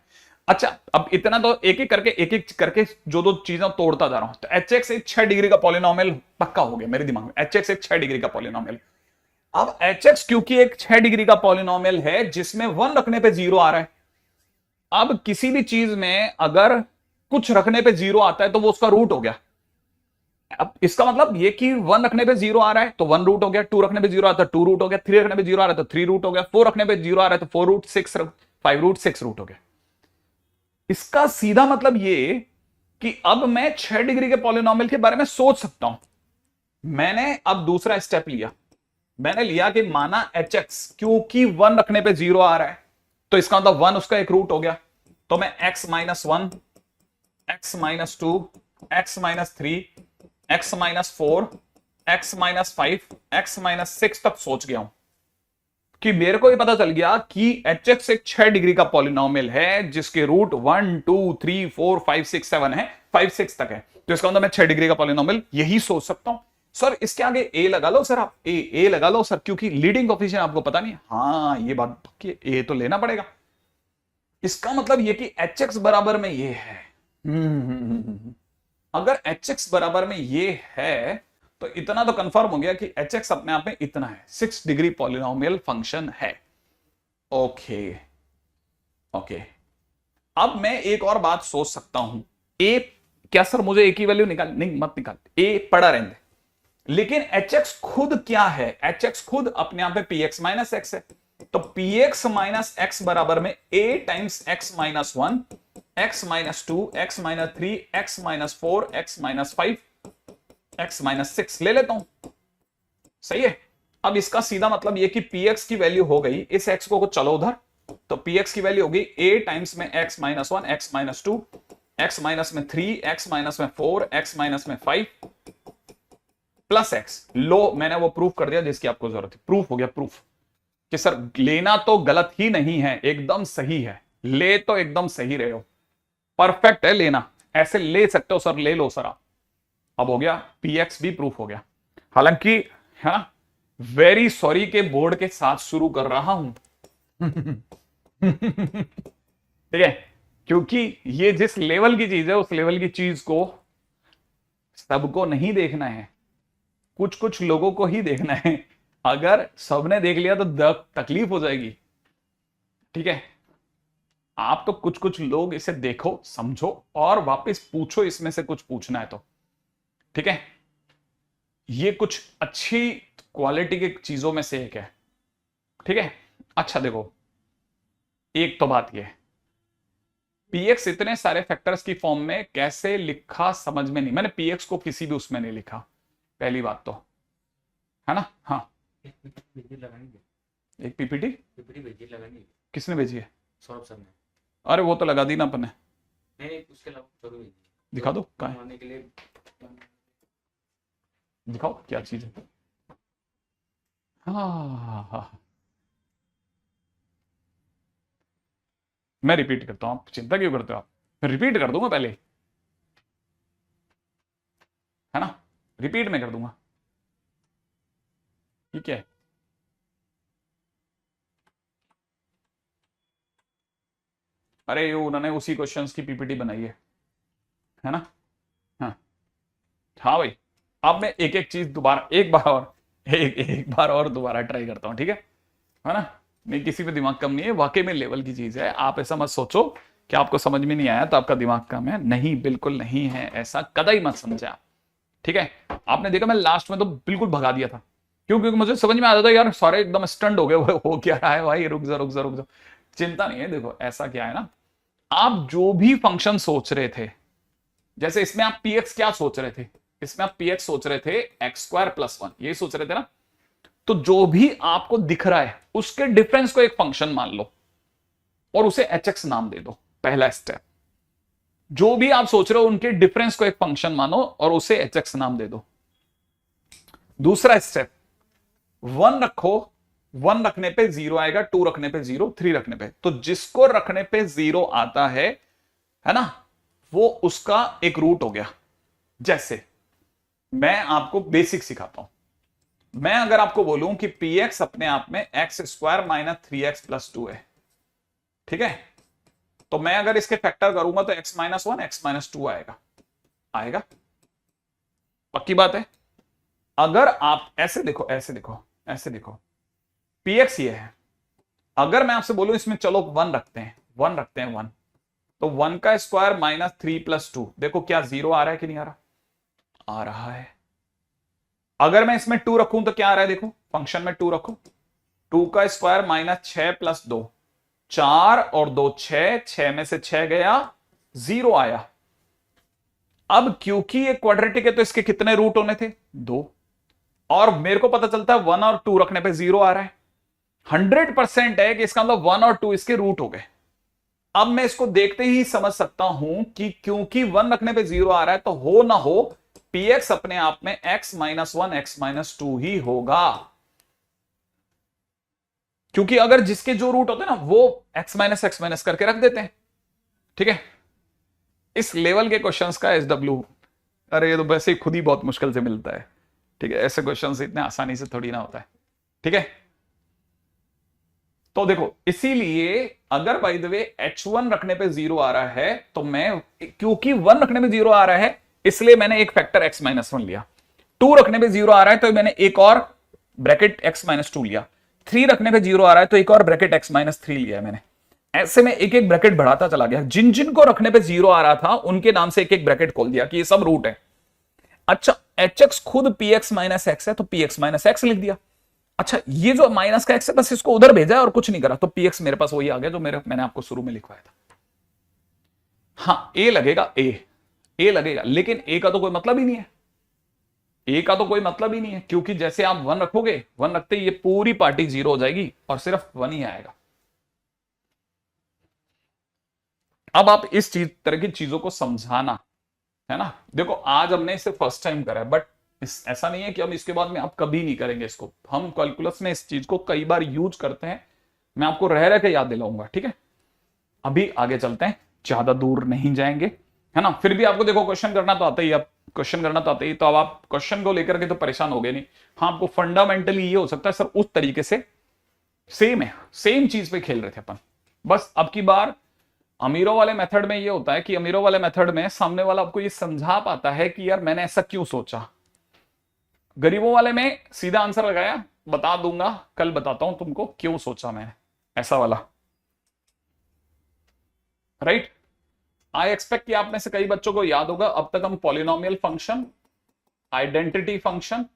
अच्छा, अब इतना तो एक एक करके जो दो चीजें तोड़ता जा रहा हूं, तो hx एक 6 डिग्री का पॉलिनोमियल पक्का हो गया मेरे दिमाग में, hx एक 6 डिग्री का पॉलिनोमियल। अब hx क्योंकि एक 6 डिग्री का पॉलिनोमियल है जिसमें 1 रखने पे 0 आ रहा है, अब किसी भी चीज में अगर कुछ रखने पे 0 आता है तो वो उसका रूट हो गया। अब इसका मतलब ये कि 1 रखने पे 0 आ रहा है तो 1 रूट हो गया, 2 रखने पे 0 आता है 2 रूट हो गया, 3 रखने पे 0 आ रहा है तो 3 रूट हो गया, 4 रखने पे 0 आ रहा है तो 4 रूट, 5 रूट 6 रूट हो गया। इसका सीधा मतलब ये कि अब मैं 6 डिग्री के पॉलिनॉमियल के बारे में सोच सकता हूं। मैंने अब दूसरा स्टेप लिया, मैंने लिया कि माना hx, क्योंकि 1 रखने पे 0 आ रहा है, तो इसका मतलब 1 उसका एक रूट हो गया। तो मैं x minus 1, x minus 2, x minus 3, x minus 4, x minus 5, x minus 6 तक सोच गया हूं कि मेरे को ये पता चल गया कि hx एक 6 डिग्री का पॉलिनॉमियल है जिसके रूट 1 2 3 4 5 6 7 है, 5 6 तक है। तो इसका मतलब मैं 6 डिग्री का पॉलिनॉमियल यही सोच सकता हूं। सर इसके आगे ए लगा लो सर, आप ए लगा लो सर, क्योंकि लीडिंग कोएफिशिएंट आपको पता नहीं है। हाँ ये बात पक्की, ए तो लेना पड़ेगा। इसका मतलब ये कि hx बराबर में ये है। अगर hx बराबर में ये है तो इतना तो कंफर्म हो गया कि hx अपने आप में इतना है, 6 डिग्री पॉलिनॉमियल फंक्शन है। ओके ओके, अब मैं एक और बात सोच सकता हूं। a क्या सर मुझे a की वैल्यू निकाल, नहीं मत निकाल, a पड़ा रहने दे। लेकिन hx खुद क्या है, hx खुद अपने आप में px माइनस x है। तो px माइनस x बराबर में a times x minus 1, x minus 2, x minus 3, x minus 4, x minus 5, x minus 6 ले लेता हूं। सही है। अब इसका सीधा मतलब ये कि px की वैल्यू हो गई, इस x को चलो उधर, तो px की वैल्यू होगी a टाइम्स में x minus 1, x minus 2, x minus में 3, x माइनस में 4, x माइनस में 5 प्लस x। लो मैंने वो प्रूफ कर दिया जिसकी आपको जरूरत है। प्रूफ हो गया, प्रूफ कि सर लेना तो गलत ही नहीं है, एकदम सही है। ले तो एकदम सही रहे हो, परफेक्ट है लेना, ऐसे ले सकते हो सर, ले लो सर आप। अब हो गया, px भी प्रूफ हो गया। हालांकि है वेरी सॉरी के बोर्ड के साथ शुरू कर रहा हूं ठीक है, क्योंकि ये जिस लेवल की चीज है उस लेवल की चीज को सबको नहीं देखना है, कुछ कुछ लोगों को ही देखना है। अगर सबने देख लिया तो तकलीफ हो जाएगी। ठीक है, आप तो कुछ कुछ लोग इसे देखो समझो और वापस पूछो, इसमें से कुछ पूछना है तो। ठीक है, ये कुछ अच्छी क्वालिटी की चीजों में से एक है। ठीक है, अच्छा देखो, एक तो बात ये px इतने सारे फैक्टर्स की फॉर्म में कैसे लिखा समझ में नहीं, मैंने px को किसी भी उसमें नहीं लिखा, पहली बात तो, है ना। हाँ एक पीपीटी भेजी, लगानी किसने भेजी है? सौरभ सर ने। अरे वो तो लगा दी ना अपन ने। नहीं उसके अलावा दिखा दो कहाँ के लिए, दिखाओ क्या चीज है। हाँ मैं रिपीट करता हूं, आप चिंता क्यों करते हो, आप मैं रिपीट कर दूंगा पहले, है ना, रिपीट में कर दूंगा। ठीक है, अरे उन्होंने उसी क्वेश्चंस की पीपीटी बनाई है ना। हाँ हाँ भाई, अब मैं एक एक चीज दोबारा एक बार और एक बार और दोबारा ट्राई करता हूं, ठीक है ना। नहीं किसी पे दिमाग कम नहीं है, वाकई में लेवल की चीज है। आप ऐसा मत सोचो कि आपको समझ में नहीं आया तो आपका दिमाग कम है, नहीं बिल्कुल नहीं है, ऐसा कतई मत समझे आप। ठीक है, आपने देखा मैं लास्ट में तो बिल्कुल भगा दिया था, क्यों? क्योंकि मुझे समझ में आता था यार सारे एकदम स्टंड हो गए, वो हो क्या रहा है भाई, रुक जा रुक जा रुक जा। चिंता नहीं है, देखो ऐसा क्या है ना, आप जो भी फंक्शन सोच रहे थे, जैसे इसमें आप px क्या सोच रहे थे, इसमें आप px सोच रहे थे एक्स स्क्वायर प्लस 1, ये सोच रहे थे ना। तो जो भी आपको दिख रहा है उसके डिफरेंस को एक फंक्शन मान लो और उसे hx नाम दे दो, पहला स्टेप। जो भी आप सोच रहे हो उनके डिफरेंस को एक फंक्शन मानो और उसे hx नाम दे दो। दूसरा स्टेप, 1 रखो, 1 रखने पे 0 आएगा, 2 रखने पे 0, 3 रखने पे, तो जिसको रखने पे 0 आता है ना, वो उसका एक रूट हो गया। जैसे मैं आपको बेसिक सिखाता हूं, मैं अगर आपको बोलूं कि px अपने आप में x square minus 3x plus 2 है, ठीक है, तो मैं अगर इसके फैक्टर करूंगा तो x माइनस 1 x माइनस 2 आएगा, आएगा, पक्की बात है। अगर आप ऐसे देखो ऐसे देखो ऐसे देखो, px ये है, अगर मैं आपसे बोलूं इसमें चलो 1 रखते हैं, 1 रखते हैं 1, तो 1 का स्क्वायर माइनस 3 प्लस 2, देखो क्या 0 आ रहा है कि नहीं आ रहा, आ रहा है। अगर मैं इसमें 2 रखूं तो क्या आ रहा है, देखो फंक्शन में 2 रखो, 2 का स्क्वायर माइनस 6 प्लस 2, 4 और 2 6, 6 में से 6 गया, 0 आया। अब क्योंकि ये क्वाड्रेटिक है तो इसके कितने रूट होने थे? 2। और मेरे को पता चलता है 1 और 2 रखने पे 0 आ रहा है। 100% है कि इसका मतलब 1 और 2 इसके रूट हो गए। अब मैं इसको देखते ही समझ सकता हूं कि क्योंकि 1 रखने पे 0 आ रहा है तो हो ना हो px अपने आप में x - 1 x - 2 ही होगा, क्योंकि अगर जिसके जो रूट होते हैं ना वो x करके रख देते हैं। ठीक है, इस लेवल के क्वेश्चंस का SW, अरे ये तो वैसे ही खुद ही बहुत मुश्किल से मिलता है। ठीक है, ऐसे क्वेश्चंस इतने आसानी से थोड़ी ना होता है। ठीक है, तो देखो इसीलिए अगर बाय द वे h1 रखने पे 0 आ रहा है तो मैं, क्योंकि 1 रखने पे 0 आ रहा है इसलिए मैंने एक फैक्टर x - 1 लिया। 2 रखने पे 0 आ रहा है तो मैंने एक और ब्रैकेट x - 2 लिया। 3 रखने पे 0 आ रहा है तो एक और ब्रैकेट x - 3 लिया है मैंने। ऐसे में एक एक ब्रैकेट बढ़ाता चला गया। जिन जिन को रखने पे 0 आ रहा था उनके नाम से एक एक ब्रैकेट खोल दिया कि ये सब रूट है। अच्छा, hx खुद px - x है तो px - x लिख दिया। अच्छा, ये जो माइनस का एक्स है बस इसको उधर भेजा है और कुछ नहीं करा, तो px मेरे पास वही आ गया जो मैंने आपको शुरू में लिखवाया था। हाँ, a लगेगा, a लगेगा, लेकिन a का तो कोई मतलब ही नहीं है। a का तो कोई मतलब ही नहीं है, क्योंकि जैसे आप 1 रखोगे, 1 रखते ही ये पूरी पार्टी 0 हो जाएगी और सिर्फ 1 ही आएगा। अब आप इस तरह की चीजों को समझाना है ना। देखो आज हमने इसे फर्स्ट टाइम करा है, बट ऐसा नहीं है कि हम इसके बाद में आप कभी नहीं करेंगे इसको। हम कैलकुलस में इस चीज को कई बार यूज करते हैं, मैं आपको रह रह के याद दिलाऊंगा। ठीक है, अभी आगे चलते हैं, ज्यादा दूर नहीं जाएंगे, है ना। फिर भी आपको देखो क्वेश्चन करना तो आता ही, अब क्वेश्चन करना तो आता ही, तो अब आप क्वेश्चन को लेकर के तो परेशान हो गए नहीं। हाँ, आपको फंडामेंटली ये हो सकता है सर उस तरीके से सेम है, सेम चीज पे खेल रहे थे अपन, बस अब की बार अमीरों वाले मेथड में ये होता है कि अमीरों वाले मेथड में सामने वाला आपको ये समझा पाता है कि यार मैंने ऐसा क्यों सोचा। गरीबों वाले में सीधा आंसर लगाया, बता दूंगा, कल बताता हूं तुमको क्यों सोचा मैंने ऐसा वाला। राइट, आई एक्सपेक्ट कि आप में से कई बच्चों को याद होगा अब तक हम पॉलिनोमियल फंक्शन, आइडेंटिटी फंक्शन,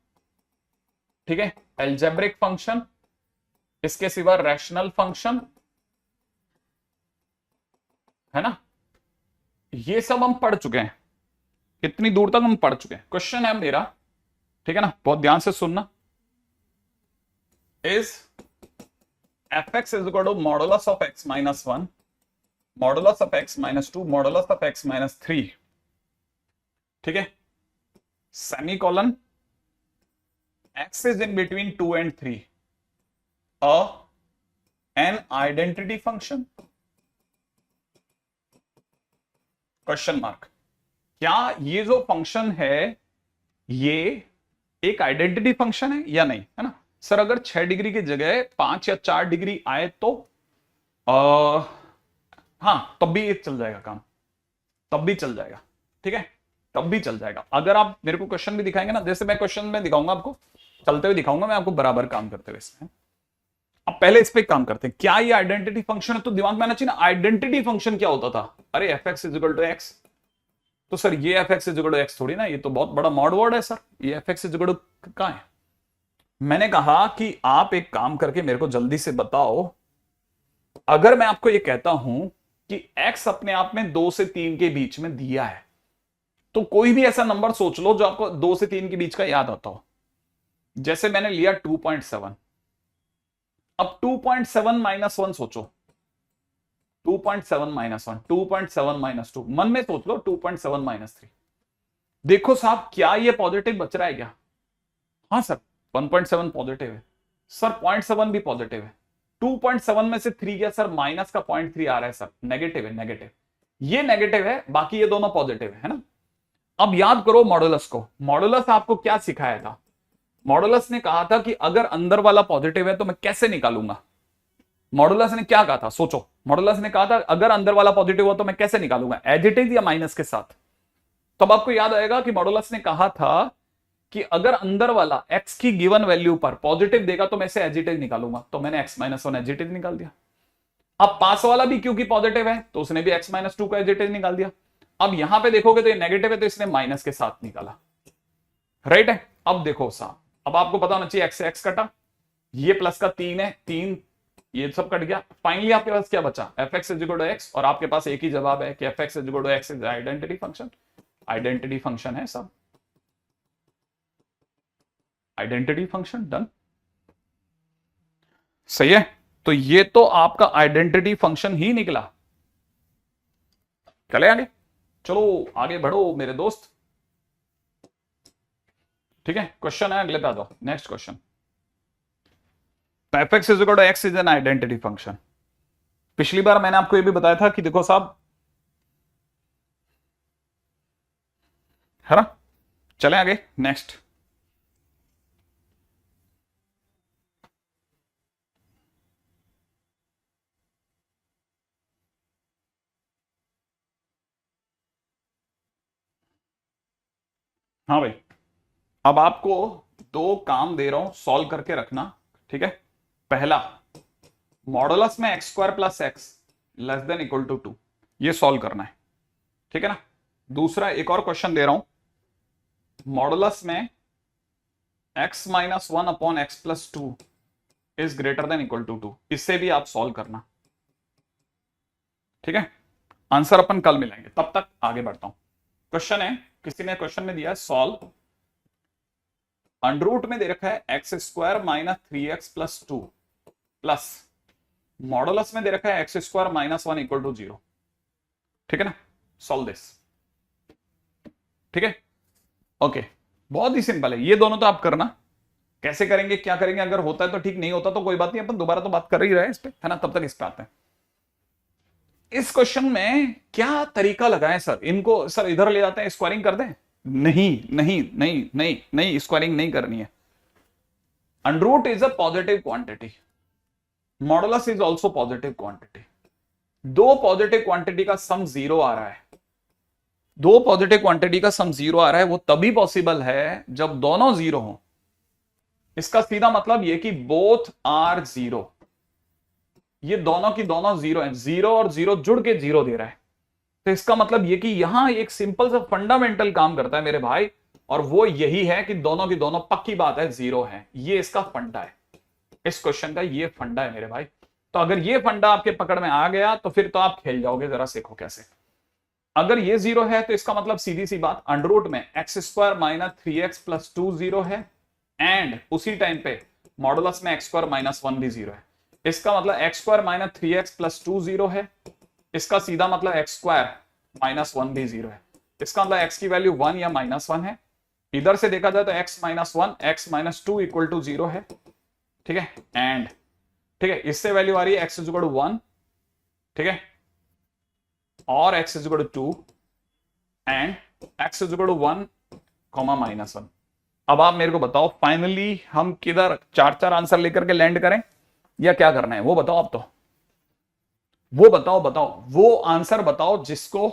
ठीक है, एल्जेब्रिक फंक्शन, इसके सिवा रैशनल फंक्शन, है ना, ये सब हम पढ़ चुके हैं। इतनी दूर तक हम पढ़ चुके हैं। क्वेश्चन है मेरा, ठीक है ना, बहुत ध्यान से सुनना। Is fx is equal to modulus of x - 1, modulus of x - 2, modulus of x - 3, ठीक है, semicolon, x is in between 2 and 3, an identity function, question mark. क्या ये जो फंक्शन है ये एक आइडेंटिटी फंक्शन है या नहीं, है ना। सर अगर 6 डिग्री की जगह 5 या 4 डिग्री आए तो हाँ, तब भी ये चल जाएगा काम, तब भी चल जाएगा। ठीक है, तब भी चल जाएगा। अगर आप मेरे को क्वेश्चन भी दिखाएंगे ना, जैसे मैं क्वेश्चन में दिखाऊंगा आपको, चलते हुए दिखाऊंगा मैं आपको बराबर काम करते हुए इसमें। अब पहले इस पे काम करते हैं। क्या ये आइडेंटिटी फंक्शन है, तो दिमाग में आना चाहिए ना आइडेंटिटी फंक्शन क्या होता था। अरे fx is equal to x, तो सर ये fx is equal to x थोड़ी ना, ये तो बहुत बड़ा मॉड वर्ड है सर, ये fx इज इक्वल टू कहां है। मैंने कहा कि आप एक काम करके मेरे को जल्दी से बताओ, अगर मैं आपको ये कहता हूं कि x अपने आप में 2 से 3 के बीच में दिया है, तो कोई भी ऐसा नंबर सोच लो जो आपको 2 से 3 के बीच का याद आता हो। जैसे मैंने लिया 2.7, अब 2.7 - 1 सोचो, 2.7 - 1, 2.7 - 2, मन में सोच लो 2.7 - 3। देखो साहब क्या ये पॉजिटिव बच रहा है क्या? हाँ सर 1.7 पॉजिटिव है, सर 0.7 भी पॉजिटिव है, 2.7 में से 3 गया सर, माइनस का 0.3 आ रहा है सर, नेगेटिव है, नेगेटिव, ये नेगेटिव है, बाकी ये दोनों पॉजिटिव है ना। अब याद करो मॉडुलस को, मॉडुलस आपको क्या सिखाया था? मॉडुलस ने कहा था कि अगर अंदर वाला पॉजिटिव है तो मैं कैसे निकालूंगा। मॉडुलस ने क्या कहा था, सोचो, मॉडुलस ने कहा था अगर अंदर वाला पॉजिटिव हो तो मैं कैसे निकालूंगा, एज इट इज या माइनस के साथ। तब आपको याद आएगा कि मॉडुलस ने कहा था कि अगर अंदर वाला x की गिवन वैल्यू पर पॉजिटिव देगा तो मैं इसे एज इट इज निकालूंगा, तो मैंने x - 1 एज इट इज निकाल दिया। अब पास वाला भी क्योंकि पॉजिटिव है तो उसने भी x - 2 को एज इट इज निकाल दिया। अब यहां पे देखोगे तो ये नेगेटिव है तो इसने माइनस के साथ निकाला, राइट है। अब देखो साहब, अब आपको पता होना चाहिए x से x कटा, ये प्लस का 3 है, 3 ये सब कट गया। फाइनली आपके पास क्या बचा, f x is equal to x, और आपके पास एक ही जवाब है कि f x is equal to x is identity function. Identity function है सब, आइडेंटिटी फंक्शन डन। सही है, तो ये तो आपका आइडेंटिटी फंक्शन ही निकला। चले आगे, चलो आगे बढ़ो मेरे दोस्त। ठीक है, क्वेश्चन है अगले पे आ जाओ, next question. F x is equal to x is an identity function. पिछली बार मैंने आपको ये भी बताया था कि देखो साहब, है ना। चले आगे नेक्स्ट। हाँ भाई, अब आपको दो काम दे रहा हूं, सॉल्व करके रखना। ठीक है, पहला मॉडुलस में x square plus x less than equal to 2, ये सॉल्व करना है। ठीक है ना। दूसरा एक और क्वेश्चन दे रहा हूं, मॉडुलस में x minus 1 upon x plus 2 is greater than equal to 2, इससे भी आप सॉल्व करना। ठीक है, आंसर अपन कल मिलेंगे, तब तक आगे बढ़ता हूं। क्वेश्चन है, किसी ने क्वेश्चन में दिया है सॉल्व, अंडरूट में दे रखा है x square minus 3x plus 2 plus modulus में दे रखा है x square minus 1 equal to 0। ठीक है ना, सॉल्व दिस। ठीक है, ओके, बहुत ही सिंपल है, ये दोनों तो आप करना। कैसे करेंगे, क्या करेंगे, अगर होता है तो ठीक, नहीं होता तो कोई बात नहीं, अपन दोबारा तो बात कर ही रहे हैं इस पे, है ना। तब तक इस पे आते हैं। इस क्वेश्चन में क्या तरीका लगाएं सर, इनको सर इधर ले जाते हैं, स्क्वायरिंग कर दें? नहीं नहीं नहीं नहीं नहीं, स्क्वायरिंग नहीं करनी है। Under root is a positive quantity, modulus is also positive quantity. दो पॉजिटिव क्वांटिटी का सम 0 आ रहा है, दो पॉजिटिव क्वांटिटी का सम 0 आ रहा है, वो तभी पॉसिबल है जब दोनों 0 हो। इसका सीधा मतलब ये कि बोथ आर 0, ये दोनों की दोनों 0 है, 0 और 0 जुड़ के 0 दे रहा है। तो इसका मतलब ये कि यहां एक सिंपल सा फंडामेंटल काम करता है मेरे भाई, और वो यही है कि दोनों की दोनों पक्की बात है 0 है। ये इसका फंडा है, इस क्वेश्चन का ये फंडा है मेरे भाई। तो अगर ये फंडा आपके पकड़ में आ गया तो फिर तो आप खेल जाओगे, जरा सीखो कैसे। अगर ये 0 है तो इसका मतलब सीधी सी बात, अंडररूट में x square minus 3x plus 2 0 है, एंड उसी टाइम पे मॉडुलस में एक्स स्क्वायर माइनस 1 भी 0 है। इसका मतलब x square minus 3x plus 2 0 है, इसका सीधा मतलब एक्स स्क्वायर माइनस 1 भी 0 है। इसका मतलब x की वैल्यू 1 या माइनस 1 है। इधर से देखा जाए तो x minus 1 x minus 2 equal to 0 है। ठीक है, एंड ठीक है, इससे वैल्यू आ रही है x इज इक्वल टू 1, ठीक है, और x is equal to 2 and x is equal to 1 comma minus 1। अब आप मेरे को बताओ फाइनली हम किधर चार चार आंसर लेकर के लैंड करें या क्या करना है, वो बताओ। आप तो वो बताओ वो आंसर बताओ जिसको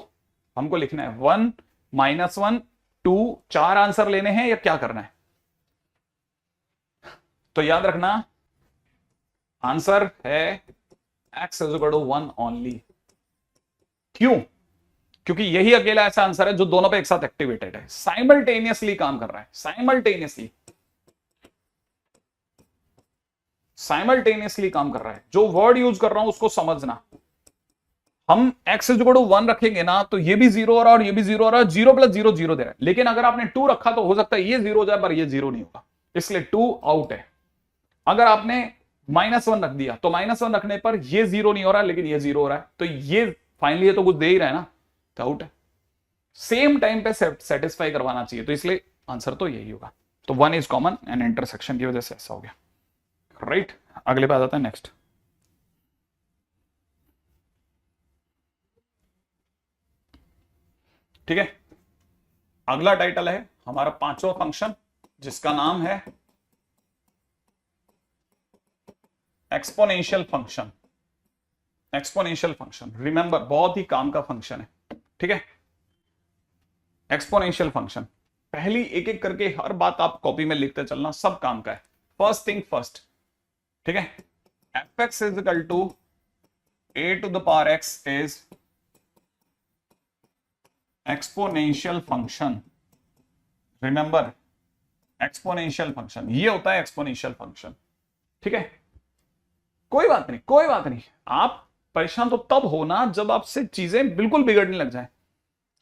हमको लिखना है। 1 माइनस 1 2, चार आंसर लेने हैं या क्या करना है? तो याद रखना आंसर है x is equal to 1 only. क्यों? क्योंकि यही अकेला ऐसा आंसर है जो दोनों पे एक साथ एक्टिवेटेड है, साइमल्टेनियसली काम कर रहा है, साइमल्टेनियसली काम कर रहा है। जो वर्ड यूज कर रहा हूं उसको समझना। हम x इज इक्वल टू 1 रखेंगे ना तो ये भी 0 हो रहा है और ये भी 0 हो रहा है, 0 प्लस 0 0 दे रहा है। लेकिन अगर आपने 2 रखा तो हो सकता है ये 0 हो जाए पर ये 0 नहीं होगा, इसलिए 2 आउट है। अगर आपने माइनस 1 रख दिया तो माइनस 1 रखने पर ये 0 नहीं हो रहा है लेकिन ये 0 हो रहा है, तो ये फाइनली ये तो कुछ दे ही रहा है ना, तो आउट है। सेम टाइम पे सेटिस्फाई करवाना चाहिए, तो इसलिए आंसर तो यही होगा। तो 1 इज कॉमन एंड इंटरसेक्शन की वजह से ऐसा हो गया, राइट। अगले पे आ जाता है नेक्स्ट। ठीक है, अगला टाइटल है हमारा पांचवा फंक्शन जिसका नाम है exponential function. Exponential function remember बहुत ही काम का फंक्शन है। ठीक है, एक्सपोनेंशियल फंक्शन पहली एक एक करके हर बात आप कॉपी में लिखते चलना, सब काम का है। फर्स्ट थिंग फर्स्ट, ठीक है, F x is equal to a to the power x is exponential function. Remember exponential function, ये होता है एक्सपोनेंशियल फंक्शन। ठीक है, कोई बात नहीं, कोई बात नहीं। आप परेशान तो तब होना जब आपसे चीजें बिल्कुल बिगड़ने लग जाए।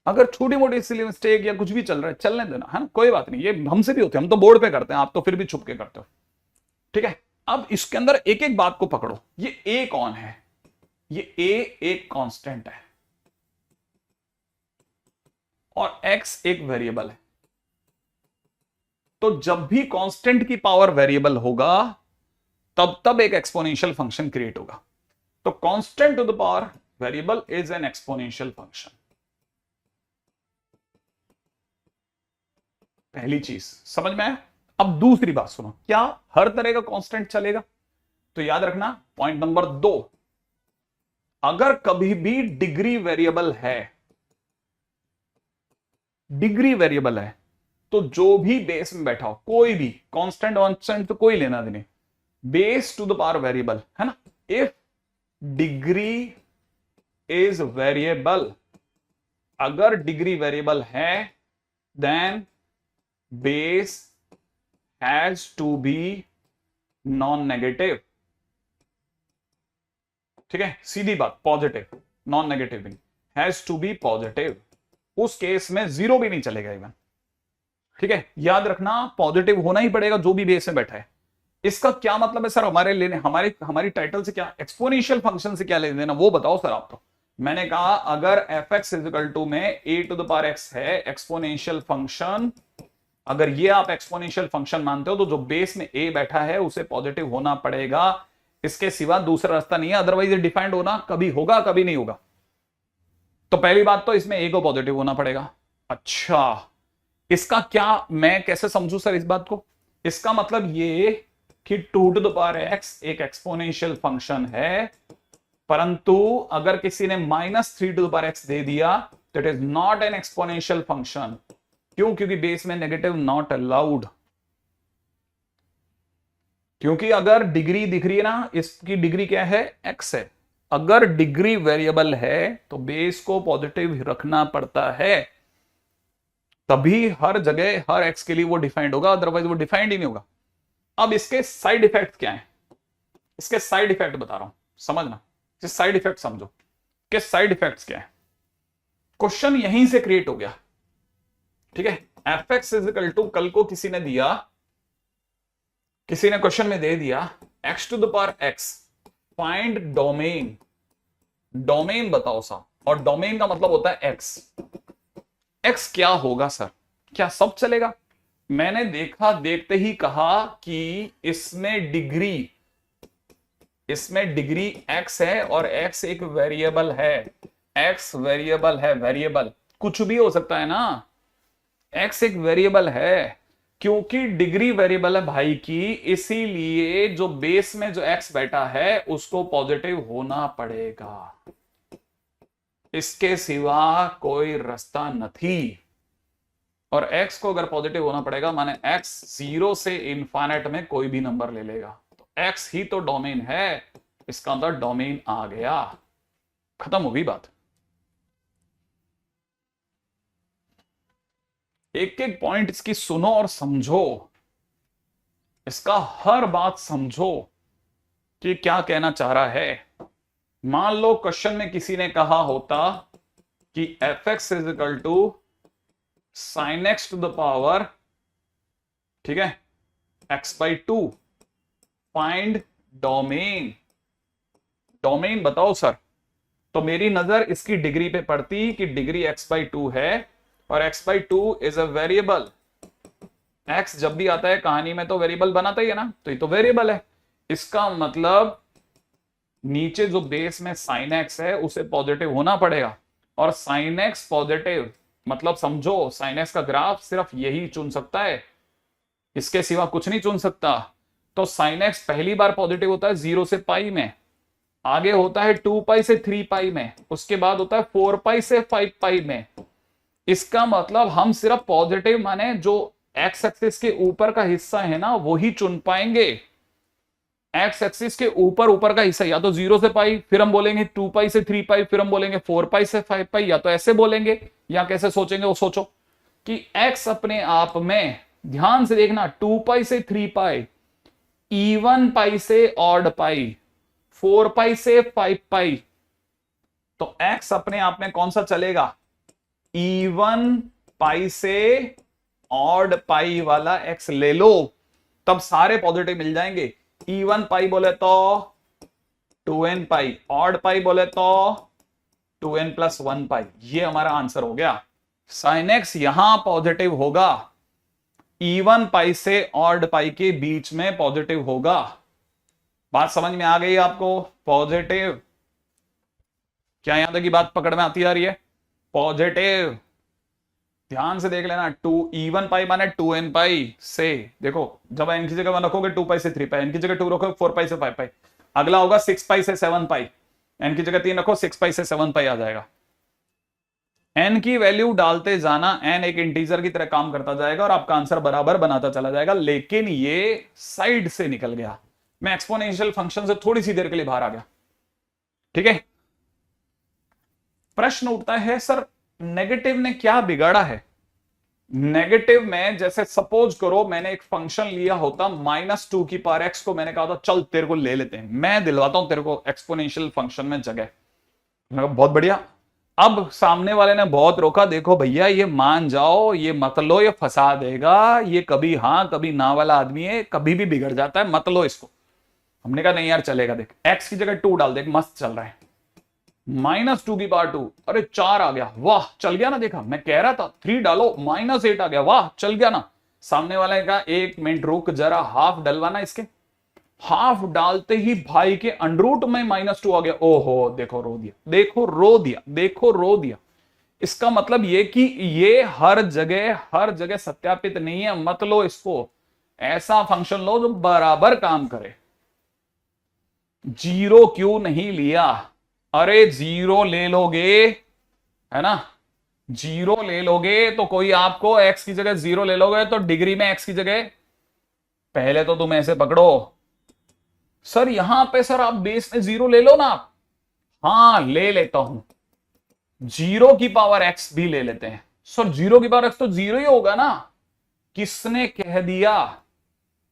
अगर छोटी मोटी सिली मिस्टेक या कुछ भी चल रहा है, चलने देना, है ना, कोई बात नहीं। ये हमसे भी होते हैं, हम तो बोर्ड पे करते हैं, आप तो फिर भी छुप के करते हो। ठीक है, अब इसके अंदर एक एक बात को पकड़ो। ये ए कौन है? ये ए एक कांस्टेंट है और एक्स एक वेरिएबल है। तो जब भी कांस्टेंट की पावर वेरिएबल होगा तब तब एक एक्सपोनेंशियल फंक्शन क्रिएट होगा। तो constant to the power variable is an exponential function. पहली चीज समझ में आया। अब दूसरी बात सुनो, क्या हर तरह का कांस्टेंट चलेगा? तो याद रखना पॉइंट नंबर 2, अगर कभी भी डिग्री वेरिएबल है, डिग्री वेरिएबल है, तो जो भी बेस में बैठा हो, कोई भी कांस्टेंट कांस्टेंट तो कोई लेना देने, base to the power variable, है ना। इफ डिग्री इज वेरिएबल, अगर डिग्री वेरिएबल है, then base has to be non negative. ठीक है, सीधी बात, पॉजिटिव, नॉन नेगेटिव नहीं, हैज टू बी पॉजिटिव। उस केस में जीरो भी नहीं चलेगा इवन। ठीक है, याद रखना पॉजिटिव होना ही पड़ेगा जो भी बेस में बैठा है। इसका क्या मतलब है सर? हमारे लेने हमारी टाइटल से क्या, एक्सपोनेंशियल फंक्शन से क्या लेने देना, वो बताओ सर आप। तो मैंने कहा अगर एफ एक्स इजिकल टू में ए टू द पावर एक्स है एक्सपोनेंशियल फंक्शन, अगर ये आप एक्सपोनेंशियल फंक्शन मानते हो तो जो बेस में ए बैठा है उसे पॉजिटिव होना पड़ेगा। इसके सिवा दूसरा रास्ता नहीं है, अदरवाइज ये डिफाइंड होना कभी होगा कभी नहीं होगा। तो पहली बात तो इसमें ए को पॉजिटिव होना पड़ेगा। अच्छा, इसका क्या, मैं कैसे समझू सर इस बात को? इसका मतलब ये कि two to the power x एक एक्सपोनेंशियल फंक्शन है, परंतु अगर किसी ने -3 टू द पावर एक्स दे दिया तो it is not an exponential function. क्यों? क्योंकि बेस में नेगेटिव नॉट अलाउड। क्योंकि अगर डिग्री दिख रही है ना, इसकी डिग्री क्या है? एक्स है। अगर डिग्री वेरिएबल है तो बेस को पॉजिटिव रखना पड़ता है, तभी हर जगह हर एक्स के लिए वो डिफाइंड होगा, अदरवाइज वो डिफाइंड ही नहीं होगा। अब इसके साइड इफेक्ट क्या है? इसके साइड इफेक्ट बता रहा हूं, समझना। साइड इफेक्ट समझो कि साइड इफेक्ट्स क्या है। क्वेश्चन यहीं से क्रिएट हो गया। ठीक है, एफ एक्स इजिकल टू, कल को किसी ने दिया, किसी ने क्वेश्चन में दे दिया x to the power x, find domain. Domain बताओ साहब, और डोमेन का मतलब होता है एक्स। एक्स क्या होगा सर? क्या सब चलेगा? मैंने देखा, देखते ही कहा कि इसमें डिग्री एक्स है और एक्स एक वेरिएबल है। एक्स वेरिएबल है, वेरिएबल कुछ भी हो सकता है ना। एक्स एक वेरिएबल है, क्योंकि डिग्री वेरिएबल है भाई की, इसीलिए जो बेस में जो एक्स बैठा है उसको पॉजिटिव होना पड़ेगा। इसके सिवा कोई रास्ता नहीं। और x को अगर पॉजिटिव होना पड़ेगा, माने x 0 से इनफाइनाइट में कोई भी नंबर ले लेगा, तो x ही तो डोमेन है। इसका अंदर डोमेन आ गया, खत्म हो गई बात। एक एक पॉइंट इसकी सुनो और समझो, इसका हर बात समझो कि क्या कहना चाह रहा है। मान लो क्वेश्चन में किसी ने कहा होता कि f x is equal to sine x to the power, ठीक है, x/2, फाइंड डोमेन। डोमेन बताओ सर। तो मेरी नजर इसकी डिग्री पे पड़ती कि डिग्री x/2 है और x/2 is a variable. x जब भी आता है कहानी में तो वेरिएबल बनाता ही है ना, तो ये तो वेरिएबल है। इसका मतलब नीचे जो बेस में साइन एक्स है उसे पॉजिटिव होना पड़ेगा, और साइन एक्स पॉजिटिव मतलब समझो साइन एक्स का ग्राफ सिर्फ यही चुन सकता है, इसके सिवा कुछ नहीं चुन सकता। तो साइन एक्स पहली बार पॉजिटिव होता है 0 से पाई में, आगे होता है 2 पाई से 3 पाई में, उसके बाद होता है 4 पाई से 5 पाई में। इसका मतलब हम सिर्फ पॉजिटिव माने जो एक्स एक्सिस के ऊपर का हिस्सा है ना वही चुन पाएंगे। एक्स एक्सिस के ऊपर का हिस्सा या तो 0 से पाई, फिर हम बोलेंगे 2 पाई से 3 पाई, फिर हम बोलेंगे 4 पाई से 5 पाई, या तो ऐसे बोलेंगे या कैसे सोचेंगे वो सोचो। कि एक्स अपने आप में ध्यान से देखना 2 पाई से 3 पाई, इवन पाई से ऑड पाई, 4 पाई से 5 पाई, तो x अपने आप में कौन सा चलेगा, इवन पाई से ऑड पाई वाला x ले लो, तब सारे पॉजिटिव मिल जाएंगे। इवन पाई बोले तो 2n पाई, ऑड पाई बोले तो 2n प्लस 1 पाई। ये हमारा आंसर हो गया। साइन x यहां पॉजिटिव होगा, इवन पाई से ऑड पाई के बीच में पॉजिटिव होगा। बात समझ में आ गई आपको? पॉजिटिव, क्या यहां तक की बात पकड़ में आती आ रही है? पॉजिटिव, ध्यान से देख लेना। 2 इवन पाई माने 2n पाई से, देखो जब n की जगह 1 रखोगे 2 पाई से 3 पाई, n की जगह 2 रखोगे 4 पाई से 5 पाई, अगला होगा 6 पाई से 7 पाई, n की जगह 3 रखो 6 पाई से 7 पाई आ जाएगा। n की वैल्यू डालते जाना, n एक इंटीजर की तरह काम करता जाएगा और आपका आंसर बराबर बनाता चला जाएगा। लेकिन ये साइड से निकल गया, मैं एक्सपोनेंशियल फंक्शन से थोड़ी सी देर के लिए बाहर आ गया। ठीक है, प्रश्न उठता है सर नेगेटिव ने क्या बिगाड़ा है? नेगेटिव में जैसे सपोज करो मैंने एक फंक्शन लिया होता -2 की पावर x को, मैंने कहा था चल तेरे को ले लेते हैं, मैं दिलवाता हूं तेरे को एक्सपोनेंशियल फंक्शन में जगह। बहुत बढ़िया। अब सामने वाले ने बहुत रोका, देखो भैया ये मान जाओ, ये मत लो, ये फंसा देगा, ये कभी हाँ कभी ना वाला आदमी है, कभी भी बिगड़ जाता है, मत लो इसको। हमने कहा नहीं यार चलेगा, देख x की जगह 2 डाल दे, मस्त चल रहा है। -2 की पावर 2, अरे 4 आ गया, वाह चल गया ना। देखा मैं कह रहा था 3 डालो, -8 आ गया, वाह चल गया ना। सामने वाले का 1 मिनट रुक जरा, हाफ डलवाना इसके। हाफ डालते ही भाई के अंडरूट में -2 आ गया। ओहो देखो रो दिया, देखो रो दिया, देखो रो दिया। इसका मतलब ये कि ये हर जगह सत्यापित नहीं है, मत लो इसको। ऐसा फंक्शन लो जो बराबर काम करे। जीरो क्यों नहीं लिया? अरे जीरो ले लोगे, है ना, जीरो ले लोगे तो कोई आपको x की जगह 0 ले लोगे तो डिग्री में x की जगह, पहले तो तुम ऐसे पकड़ो सर, यहां पे सर आप बेस में 0 ले लो ना आप। हाँ ले लेता हूं, 0 की पावर x भी ले लेते हैं सर। 0 की पावर x तो 0 ही होगा ना। किसने कह दिया,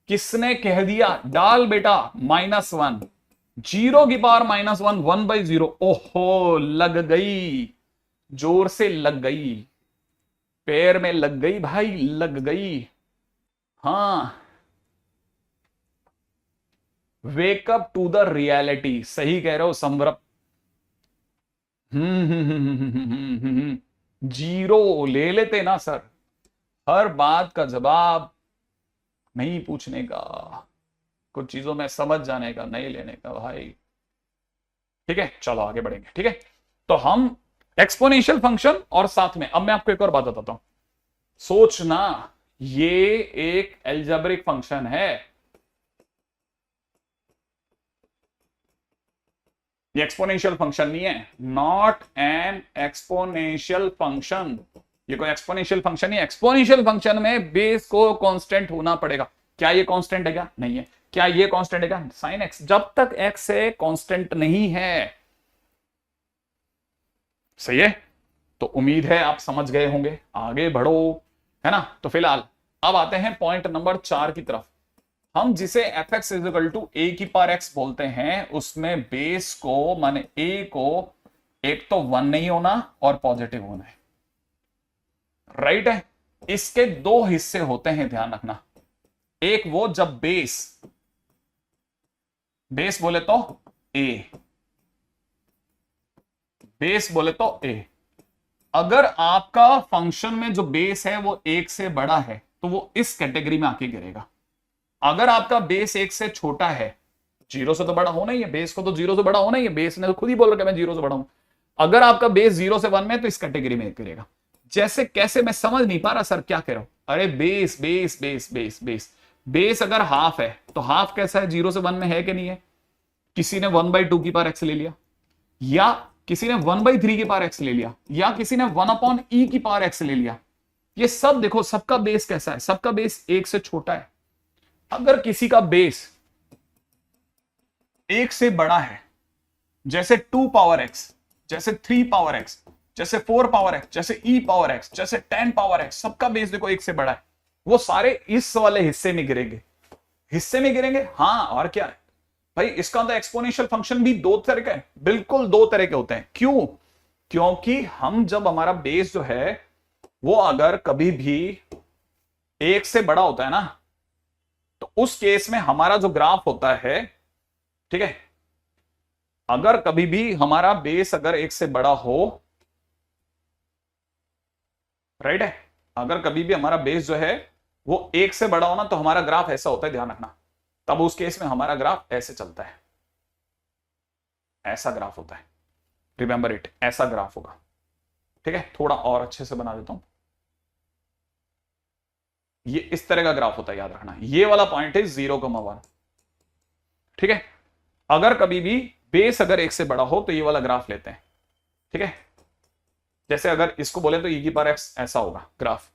किसने कह दिया? डाल बेटा -1, 0 की पावर -1, 1/0। ओहो लग गई, जोर से लग गई, पैर में लग गई भाई, लग गई। हाँ, वेकअप टू द रियलिटी, सही कह रहे हो समरप। जीरो ले लेते ना सर, हर बात का जवाब नहीं पूछने का, कुछ चीजों में समझ जाने का, नहीं लेने का भाई। ठीक है चलो आगे बढ़ेंगे। ठीक है, तो हम एक्सपोनेंशियल फंक्शन और साथ में अब मैं आपको एक और बात बताता हूं। सोचना ये एक एल्जेब्रिक फंक्शन है, ये एक्सपोनेंशियल फंक्शन नहीं है, नॉट एन एक्सपोनेंशियल फंक्शन। ये कोई एक्सपोनेंशियल फंक्शन नहीं है। एक्सपोनेंशियल फंक्शन में बेस को कांस्टेंट होना पड़ेगा। क्या ये कांस्टेंट है? क्या नहीं है। क्या ये कांस्टेंट है? क्या साइन एक्स, जब तक एक्स है कांस्टेंट नहीं है। सही है, तो उम्मीद है आप समझ गए होंगे, आगे बढ़ो, है ना। तो फिलहाल अब आते हैं पॉइंट नंबर 4 की तरफ। हम जिसे एफ एक्स इजिकल टू ए की पावर एक्स बोलते हैं, उसमें बेस को माने ए को एक तो 1 नहीं होना और पॉजिटिव होना है, राइट है। इसके 2 हिस्से होते हैं, ध्यान रखना। एक वो जब बेस बोले तो ए, बेस बोले तो ए। अगर आपका फंक्शन में जो बेस है वो 1 से बड़ा है तो वो इस कैटेगरी में आके गिरेगा। अगर आपका बेस 1 से छोटा है, 0 से तो बड़ा होना ही है, बेस को तो 0 से बड़ा होना ही है, बेस ने तो खुद ही बोल रखा है मैं 0 से बड़ा हूं। अगर आपका बेस 0 से 1 में तो इस कैटेगरी में गिरेगा। जैसे कैसे, मैं समझ नहीं पा रहा सर क्या कह रहा हूं। अरे base base base base base base अगर हाफ है तो हाफ कैसा है, 0 से 1 में है कि नहीं है। किसी ने 1/2 की पावर एक्स ले लिया, या किसी ने 1/3 की पावर एक्स ले लिया, या किसी ने 1/e की पावर एक्स ले लिया। ये सब देखो, सबका बेस कैसा है, सबका बेस 1 से छोटा है। अगर किसी का बेस 1 से बड़ा है, जैसे 2 पावर एक्स, जैसे 3 पावर एक्स, जैसे 4 पावर एक्स, जैसे e पावर एक्स, जैसे 10 पावर एक्स, सबका बेस देखो 1 से बड़ा है, वो सारे इस वाले हिस्से में गिरेंगे, हिस्से में गिरेंगे। हाँ और क्या है भाई इसका मतलब एक्सपोनेंशियल फंक्शन भी दो तरह के, बिल्कुल दो तरह के होते हैं। क्यों? क्योंकि हम जब हमारा बेस जो है वो अगर कभी भी एक से बड़ा होता है ना, तो उस केस में हमारा जो ग्राफ होता है, ठीक है, अगर कभी भी हमारा बेस अगर एक से बड़ा हो, राइट है, अगर कभी भी हमारा बेस जो है वो एक से बड़ा हो ना, तो हमारा ग्राफ ऐसा होता है, ध्यान रखना। तब उस केस में हमारा ग्राफ ऐसे चलता है, ऐसा ग्राफ होता है, रिमेंबर इट, ऐसा ग्राफ होगा। ठीक है, थोड़ा और अच्छे से बना देता हूं। ये इस तरह का ग्राफ होता है, याद रखना। ये वाला पॉइंट है 0,1। ठीक है, अगर कभी भी बेस अगर एक से बड़ा हो तो ये वाला ग्राफ लेते हैं। ठीक है, जैसे अगर इसको बोले तो e की पावर x ऐसा होगा ग्राफ।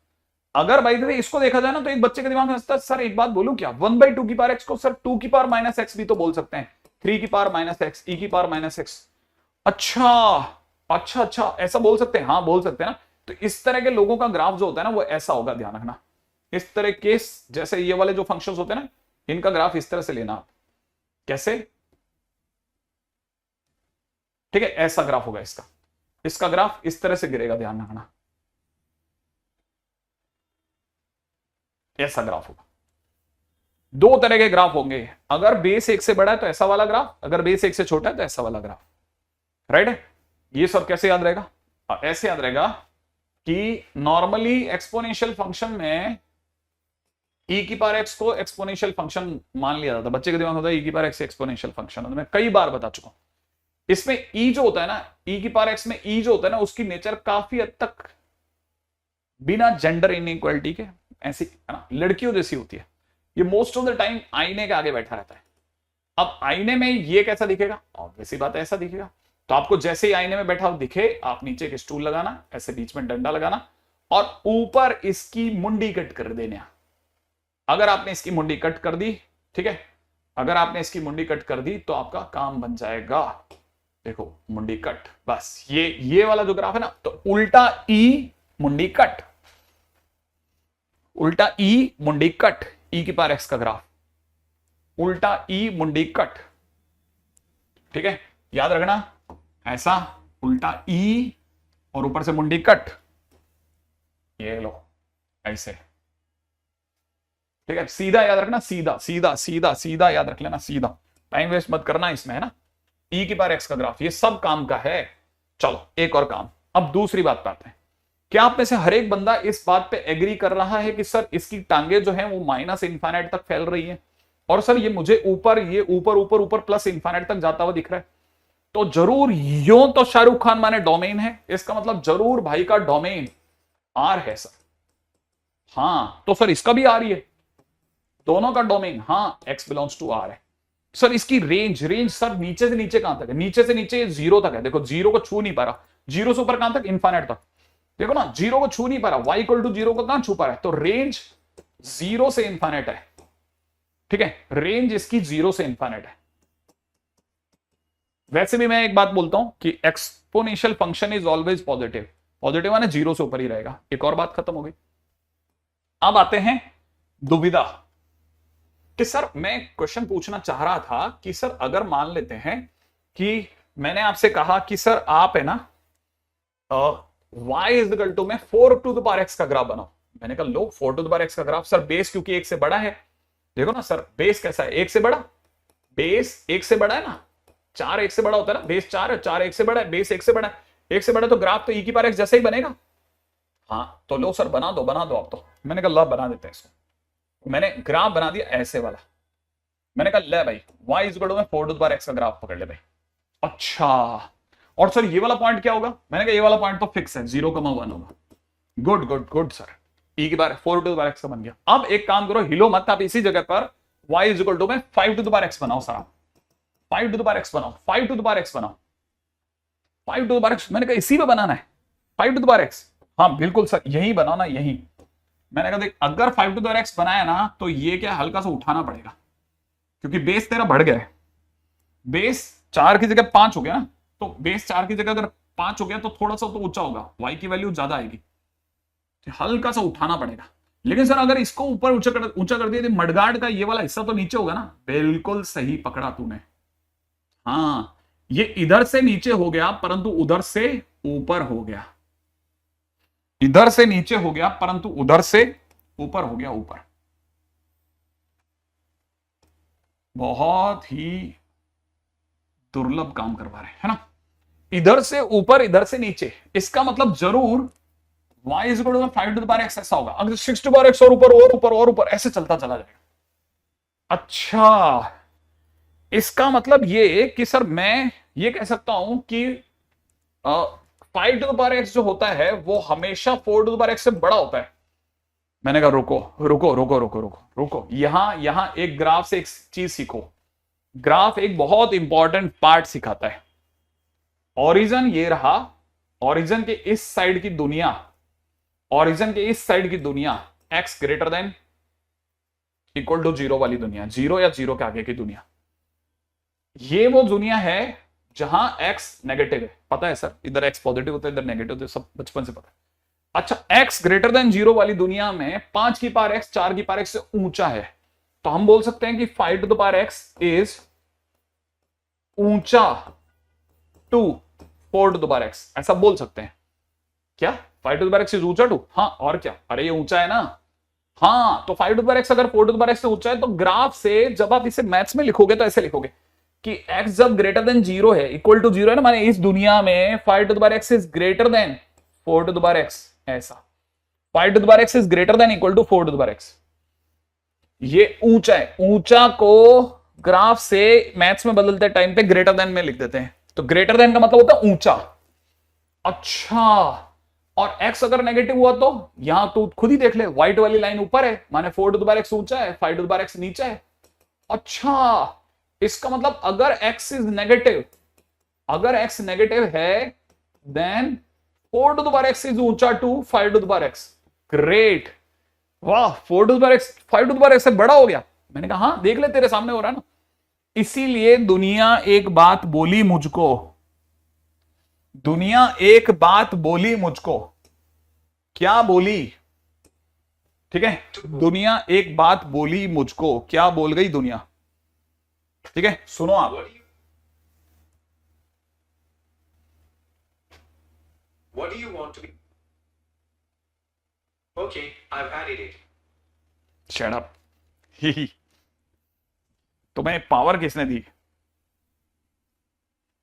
अगर भाई देखिए इसको देखा जाए ना, तो एक बच्चे के दिमाग में आता है सर एक बात बोलूं क्या, 1/2 की पावर x को सर 2 की पावर माइनस x भी तो बोल सकते हैं, 3 की पावर माइनस x, e की पावर माइनस x। अच्छा अच्छा अच्छा, ऐसा बोल सकते हैं, हाँ बोल सकते हैं ना। तो इस तरह के लोगों का ग्राफ जो होता है ना वो ऐसा होगा, ध्यान रखना। इस तरह के, जैसे ये वाले जो फंक्शंस होते हैं ना, इनका ग्राफ इस तरह से लेना आप। कैसे? ठीक है, ऐसा ग्राफ होगा इसका, इसका ग्राफ इस तरह से गिरेगा, ध्यान रखना, ऐसा ग्राफ होगा। दो तरह के ग्राफ होंगे, अगर बेस एक से बड़ा है तो ऐसा वाला ग्राफ, अगर बेस एक से छोटा है तो ऐसा वाला ग्राफ। राइट है, ये सब कैसे याद रहेगा? ऐसे याद रहेगा कि नॉर्मली एक्सपोनेंशियल फंक्शन में e की पावर x को एक्सपोनेंशियल फंक्शन मान लिया जाता है। बच्चे के दिमाग में होता है e की पावर x एक्सपोनेंशियल फंक्शन, तो मैं कई बार बता चुका हूं। इसमें e जो होता है ना, e की पावर x में e जो होता है ना, उसकी नेचर काफी हद तक बिना जेंडर इनइक्वालिटी के ऐसी है ना, लड़कियों जैसी होती है। ये मोस्ट ऑफ द टाइम आईने के आगे बैठा रहता है। अब आईने में ये कैसा दिखेगा? ऑब्वियसली बात है, ऐसा दिखेगा। तो आपको जैसे ही आईने में बैठा दिखे, आप नीचे एक स्टूल लगाना, ऐसे बीच में डंडा लगाना और ऊपर इसकी मुंडी कट कर देना। अगर आपने इसकी मुंडी कट कर दी, ठीक है, अगर आपने इसकी मुंडी कट कर दी तो आपका काम बन जाएगा। देखो मुंडी कट, बस ये वाला जो ग्राफ है ना, तो उल्टा ई मुंडी कट, उल्टा ई मुंडी कट, ई की पावर एक्स का ग्राफ, उल्टा ई मुंडी कट। ठीक है, याद रखना, ऐसा उल्टा ई और ऊपर से मुंडी कट, ये लो ऐसे। ठीक है, सीधा याद रखना, सीधा सीधा सीधा सीधा याद रख लेना, सीधा, टाइम वेस्ट मत करना इसमें, है ना। ई की पावर एक्स का ग्राफ, ये सब काम का है। चलो एक और काम। अब दूसरी बात पे आते हैं। क्या आप में से हर एक बंदा इस बात पे एग्री कर रहा है कि सर इसकी टांगे जो है वो माइनस इनफाइनाइट तक फैल रही है, और सर ये मुझे ऊपर, ये ऊपर ऊपर ऊपर प्लस इनफाइनाइट तक जाता हुआ दिख रहा है? तो जरूर यूं तो शाहरुख खान माने डोमेन है, इसका मतलब जरूर भाई का डोमेन आर है सर। हाँ, तो सर इसका भी आर ही है, दोनों का डोमेन, हाँ, x बिलोंग्स टू r है। सर इसकी रेंज, रेंज सर नीचे से नीचे कहां तक है? नीचे से नीचे 0 तक है। देखो 0 को छू नहीं पा रहा, 0 से ऊपर कहां तक? इनफाइनाइट तक। देखो ना, 0 को छू नहीं पा रहा, y इक्वल टू 0 को कहां छू पा रहा है? तो रेंज 0 से इनफाइनाइट है। ठीक है, रेंज इसकी 0 से इनफाइनाइट है। वैसे भी मैं एक बात बोलता हूं कि exponential function is always positive, positive माने 0 से ऊपर ही रहेगा। एक और बात खत्म हो गई। अब आते हैं दुविधा कि सर मैं क्वेश्चन पूछना चाह रहा था कि सर अगर मान लेते हैं कि मैंने आपसे कहा कि सर आप है ना y इज इक्वल टू में 4 टू द पावर x का ग्राफ बनाओ। मैंने कहा लो 4 टू द पावर x का ग्राफ, सर बेस क्योंकि एक से बड़ा है। देखो ना सर, बेस कैसा है? एक से बड़ा, बेस एक से बड़ा है ना, 4 एक से बड़ा होता है ना, बेस 4 है, 4 एक से बड़ा है, बेस एक से बड़ा है, एक से बड़ा, तो ग्राफ तो e की पावर x जैसे ही बनेगा। हाँ तो लो सर बना दो, बना दो आप तो। मैंने कहा ला बना देते हैं इसको। मैंने ग्राफ बना दिया ऐसे वाला। मैंने कहा ले भाई y इज इक्वल टू में 4 टू द पावर x का ग्राफ पकड़ ले भाई। अच्छा, और सर ये वाला पॉइंट क्या होगा? मैंने कहा ये वाला पॉइंट तो फिक्स है, 0,1 होगा। Good good good sir, e की power 4 to the power x का बन गया। अब एक काम करो, हिलो मत, आप इसी जगह पर y इज इक्वल टू में 5 टू द पावर x बनाओ sir. 5 to the power x बनाओ, 5 टू द पावर x बनाओ, 5 टू द पावर x। मैंने कहा इसी पे बनाना है 5 टू द पावर x। हाँ बिल्कुल सर, यही बनाना, यही। मैंने कहा देख, अगर 5 टू द पावर x बनाया ना तो ये क्या हल्का सा उठाना पड़ेगा, क्योंकि बेस तेरा बढ़ गया है। बेस 4 की जगह 5 हो गया ना, तो बेस 4 की जगह अगर 5 हो गया तो थोड़ा सा तो ऊंचा होगा, y की वैल्यू ज्यादा आएगी, तो हल्का सा उठाना पड़ेगा। लेकिन सर अगर इसको ऊपर ऊंचा कर दिया तो मडगार्ड का ये वाला हिस्सा तो नीचे होगा ना। बिल्कुल सही पकड़ा तूने, हाँ, ये इधर से नीचे हो गया परंतु उधर से ऊपर हो गया, इधर से नीचे हो गया परंतु उधर से ऊपर हो गया, ऊपर। बहुत ही दुर्लभ काम करवा रहे हैं, है ना। इधर से ऊपर इधर से नीचे, इसका मतलब जरूर y is equal to 5 to the power x ऐसा होगा। अगर 6 टू पावर x और ऊपर और ऊपर और ऊपर ऐसे चलता चला जाएगा। अच्छा, इसका मतलब ये कि सर मैं ये कह सकता हूं कि 5 टू द पावर x जो होता है वो हमेशा 4 टू द पावर x से बड़ा होता है। मैंने कहा रुको रुको रुको रुको रुको रुको, यहां एक ग्राफ से एक चीज सीखो। ग्राफ एक बहुत इंपॉर्टेंट पार्ट सिखाता है। ओरिजिन ये रहा, ओरिजिन के इस साइड की दुनिया, ओरिजिन के इस साइड की दुनिया x greater than equal to 0 वाली दुनिया, 0 या 0 के आगे की दुनिया, ये वो दुनिया है जहां x नेगेटिव है। पता है सर, इधर x पॉजिटिव होता है इधर नेगेटिव होता है, सब बचपन से पता है। अच्छा, x ग्रेटर देन 0 वाली दुनिया में 5 की पावर x 4 की पावर x से ऊंचा है, तो हम बोल सकते हैं कि 5 to the power x is ऊंचा to 4 to the power x, ऐसा बोल सकते हैं क्या? 5 to the power x is ऊंचा टू, हाँ और क्या, अरे ये ऊंचा है ना। हाँ, तो 5 टू द पावर x अगर 4 टू द पावर x से ऊंचा है तो ग्राफ से जब आप इसे मैथ्स में लिखोगे तो ऐसे लिखोगे कि x जब ग्रेटर देन 0 है, इक्वल टू 0 है ना, माने इस दुनिया में 5 to the power x is greater than 4 to the power x, ऐसा 5 to the power x is greater than equal to 4 to the power x, ये ऊंचा है। ऊंचा को ग्राफ से मैथ्स में बदलते टाइम पे ग्रेटर देन में लिख देते हैं, तो ग्रेटर देन का मतलब होता है ऊंचा। अच्छा, और x अगर नेगेटिव हुआ तो यहां तो खुद ही देख ले, व्हाइट वाली लाइन ऊपर है माने 4 टू द पावर x ऊंचा है, 5 टू द पावर x नीचा है। अच्छा, इसका मतलब अगर x इज नेगेटिव, अगर x नेगेटिव है then 4 to the power x is ऊंचा to 5 to the power x। Great, वाह, 4 to the power x 5 to the power x से बड़ा हो गया। मैंने कहा हाँ देख ले, तेरे सामने हो रहा है ना। इसीलिए दुनिया एक बात बोली मुझको, दुनिया एक बात बोली मुझको, क्या बोली? ठीक है, दुनिया एक बात बोली मुझको, क्या बोल गई दुनिया? ठीक है, सुनो आप। What do you want to be? Okay, I've added it. Shut up. तुम्हें पावर किसने दी?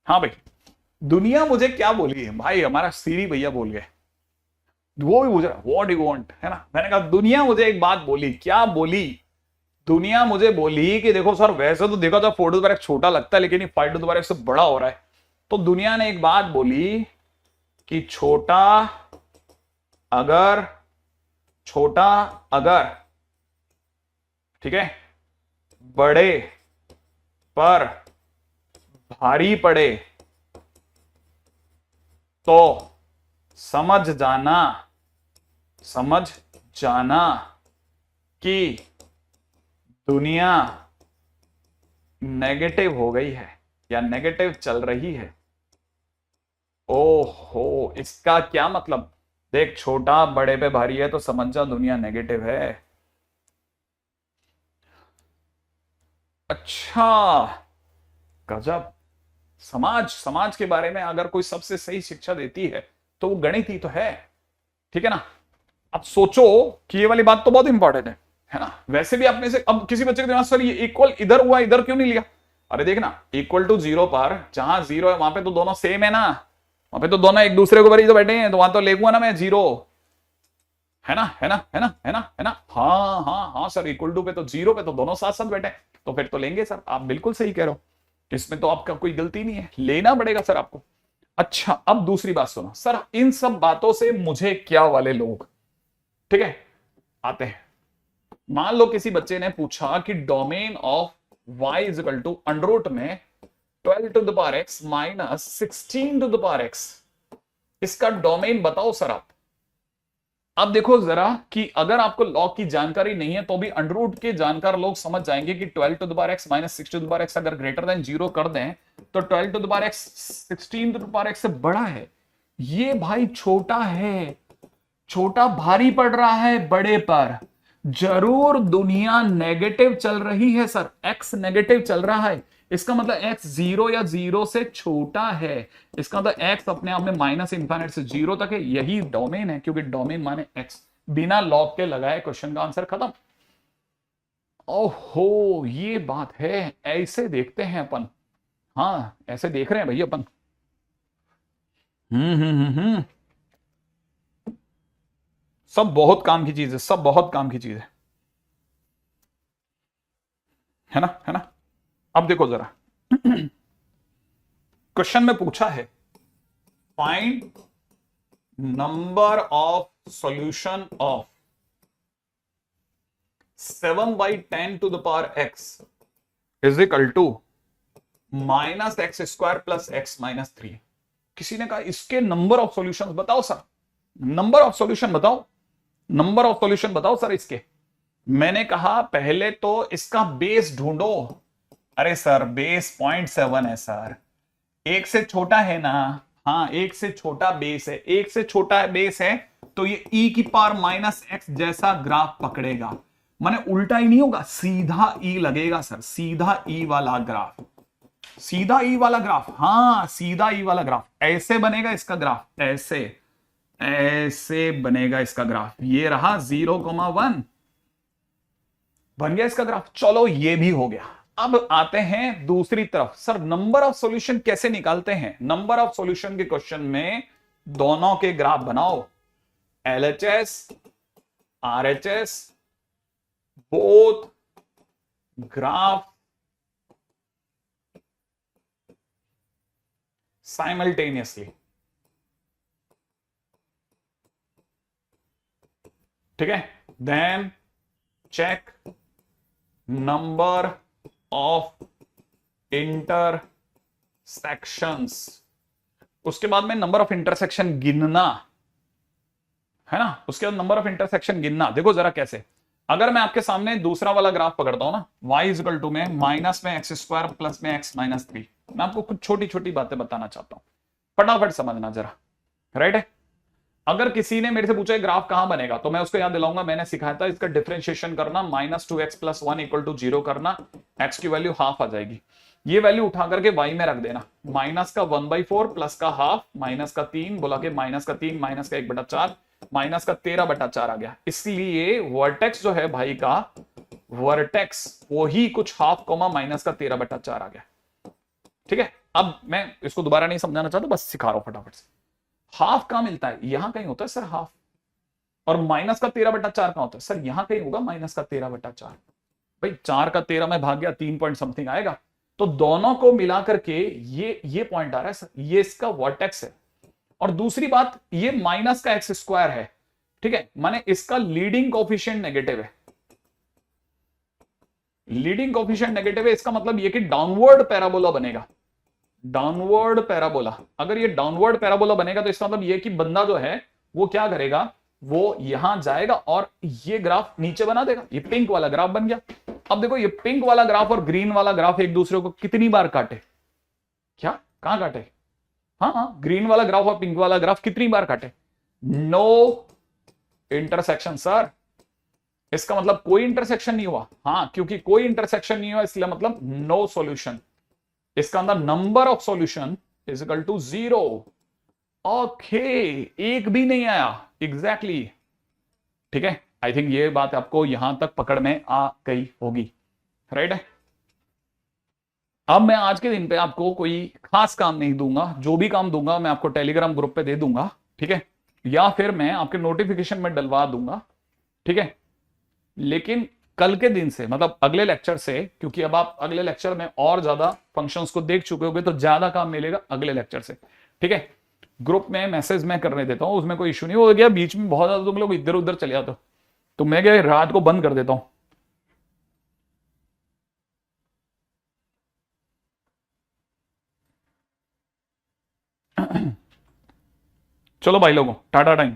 हाँ भाई, दुनिया मुझे क्या बोली है? भाई हमारा सीरी भैया बोल गए, वो भी पूछ रहा व्हाट यू वांट, है ना। मैंने कहा दुनिया मुझे एक बात बोली, क्या बोली? दुनिया मुझे बोली कि देखो सर वैसे तो देखो तो 4 टू द पावर x छोटा लगता है लेकिन ये 5 टू द पावर x से बड़ा हो रहा है। तो दुनिया ने एक बात बोली कि छोटा अगर ठीक है बड़े पर भारी पड़े तो समझ जाना कि दुनिया नेगेटिव हो गई है या नेगेटिव चल रही है। ओहो, इसका क्या मतलब? देख, छोटा बड़े पे भारी है तो समझ जा दुनिया नेगेटिव है। अच्छा, गजब। समाज के बारे में अगर कोई सबसे सही शिक्षा देती है तो वो गणित ही तो है, ठीक है ना। अब सोचो कि ये वाली बात तो बहुत इंपॉर्टेंट है ना। वैसे भी आपने से अब किसी बच्चे के दिमाग से ये इक्वल इधर हुआ, इधर क्यों नहीं लिया? अरे देखना, इक्वल टू 0 पर जहां 0 है वहां पे तो दोनों सेम है ना, वहां पे तो दोनों एक दूसरे के ऊपर ही तो बैठे हैं, तो वहां तो लेगूंगा ना मैं 0, है ना, है ना, है ना, है ना, है ना। हाँ हाँ हाँ सर, इक्वल टू पे तो 0 पे तो दोनों साथ साथ बैठे, तो फिर तो लेंगे सर। आप बिल्कुल सही कह रहे हो, इसमें तो आपका कोई गलती नहीं है, लेना पड़ेगा सर आपको। अच्छा, अब दूसरी बात सुनो सर, इन सब बातों से मुझे क्या वाले लोग, ठीक है, आते हैं। मान लो किसी बच्चे ने पूछा कि domain of y is equal to under root में 12 to the power x minus 16 to the power x, इसका डोमेन बताओ सर आप। अब देखो जरा कि अगर आपको लॉग की जानकारी नहीं है तो भी अंडर रूट के जानकार लोग समझ जाएंगे कि 12 to the power x minus 6 to the power x अगर ग्रेटर देन 0 कर दें तो 12 to the power x 16 to the power x से बड़ा है। ये भाई छोटा है, छोटा भारी पड़ रहा है बड़े पर, जरूर दुनिया नेगेटिव चल रही है सर, एक्स नेगेटिव चल रहा है, इसका मतलब एक्स जीरो या जीरो से छोटा है, इसका मतलब एक्स अपने आप में माइनस इंफाइनाइट से जीरो तक है, यही डोमेन है, क्योंकि डोमेन माने एक्स। बिना लॉग के लगाए क्वेश्चन का आंसर खत्म। ओहो ये बात है, ऐसे देखते हैं अपन। हाँ ऐसे देख रहे हैं भैया अपन। हम्म। सब बहुत काम की चीज है, सब बहुत काम की चीज है ना, है ना। अब देखो जरा, क्वेश्चन में पूछा है find number of solution of 7/10 to the power x is equal to minus x square plus x minus 3। किसी ने कहा इसके नंबर ऑफ सॉल्यूशंस बताओ सर, नंबर ऑफ सॉल्यूशन बताओ, नंबर ऑफ सॉल्यूशन बताओ सर इसके। मैंने कहा पहले तो इसका बेस ढूंढो। अरे सर बेस 0.7 है सर, एक से छोटा है ना। हाँ एक से छोटा बेस है, एक से छोटा बेस है तो ये e की पावर माइनस एक्स जैसा ग्राफ पकड़ेगा, माने उल्टा ही नहीं होगा, सीधा e लगेगा सर, सीधा e वाला ग्राफ, सीधा ई वाला ग्राफ। हाँ सीधा ई वाला ग्राफ ऐसे बनेगा इसका ग्राफ, ऐसे ऐसे बनेगा इसका ग्राफ। ये रहा 0,1 बन गया इसका ग्राफ। चलो ये भी हो गया। अब आते हैं दूसरी तरफ, सर नंबर ऑफ सॉल्यूशन कैसे निकालते हैं। नंबर ऑफ सॉल्यूशन के क्वेश्चन में दोनों के ग्राफ बनाओ, LHS RHS both graph simultaneously. ठीक है, then check number of intersections. उसके बाद में नंबर ऑफ इंटरसेक्शन गिनना है ना, उसके बाद नंबर ऑफ इंटरसेक्शन गिनना। देखो जरा कैसे, अगर मैं आपके सामने दूसरा वाला ग्राफ पकड़ता हूं ना, y इक्वल टू में माइनस में एक्स स्क्वायर प्लस में एक्स माइनस 3, मैं आपको कुछ छोटी छोटी बातें बताना चाहता हूं, फटाफट समझना जरा, राइट है। अगर किसी ने मेरे से पूछा ग्राफ कहां बनेगा तो मैं उसको याद दिलाऊंगा, मैंने सिखाया था इसका डिफरेंशिएशन करना, -2x + 1 = 0 करना, x की वैल्यू हाफ आ जाएगी, ये वैल्यू उठा करके y में रख देना, माइनस का 1/4 प्लस का हाफ माइनस का 3 बोला के माइनस का 3 माइनस का 1/4 माइनस का 13/4 आ गया। इसलिए वर्टेक्स जो है भाई का, वर्टेक्स वही कुछ हाफ कोमा माइनस का 13/4 आ गया। ठीक है, अब मैं इसको दोबारा नहीं समझाना चाहता, बस सिखा रहा हूं फटाफट से। हाफ कहां मिलता है, यहां कहीं होता है सर हाफ, और माइनस का 13/4 कहां होता है सर, यहां कहीं होगा माइनस का 13/4। भाई 4 का 13 में भाग गया 3 पॉइंट समथिंग आएगा, तो दोनों को मिलाकर के ये पॉइंट आ रहा है सर, ये इसका वर्टेक्स है। और दूसरी बात, ये माइनस का एक्स स्क्वायर है, ठीक है, माने इसका लीडिंग कोफिशिएंट नेगेटिव है, लीडिंग कोफिशिएंट नेगेटिव है, इसका मतलब ये कि डाउनवर्ड पैराबोला बनेगा, डाउनवर्ड पैराबोला। अगर ये डाउनवर्ड पैराबोला बनेगा तो इसका मतलब ये कि बंदा जो है वो क्या करेगा, वो यहां जाएगा और ये ग्राफ नीचे बना देगा, ये पिंक वाला ग्राफ बन गया। अब देखो ये पिंक वाला ग्राफ और ग्रीन वाला ग्राफ एक दूसरे को कितनी बार काटे, क्या कहां काटे, हाँ ग्रीन वाला ग्राफ और पिंक वाला ग्राफ कितनी बार काटे, नो इंटरसेक्शन सर, इसका मतलब कोई इंटरसेक्शन नहीं हुआ। हाँ क्योंकि कोई इंटरसेक्शन नहीं हुआ इसलिए मतलब नो सॉल्यूशन, इसका अंदर number of solution is equal to 0। Okay, एक भी नहीं आया, एग्जैक्टली ठीक है। आई थिंक ये बात आपको यहां तक पकड़ में आ गई होगी, राइट है। अब मैं आज के दिन पे आपको कोई खास काम नहीं दूंगा, जो भी काम दूंगा मैं आपको टेलीग्राम ग्रुप पे दे दूंगा, ठीक है, या फिर मैं आपके नोटिफिकेशन में डलवा दूंगा, ठीक है। लेकिन कल के दिन से मतलब अगले लेक्चर से, क्योंकि अब आप अगले लेक्चर में और ज्यादा फंक्शंस को देख चुके होगे तो ज्यादा काम मिलेगा अगले लेक्चर से, ठीक है। ग्रुप में मैसेज मैं करने देता हूं, उसमें कोई इश्यू नहीं हो गया, बीच में बहुत ज्यादा तुम लोग इधर उधर चले जाते हो तो मैं क्या रात को बंद कर देता हूं। चलो भाई लोगों, टाटा टाइम।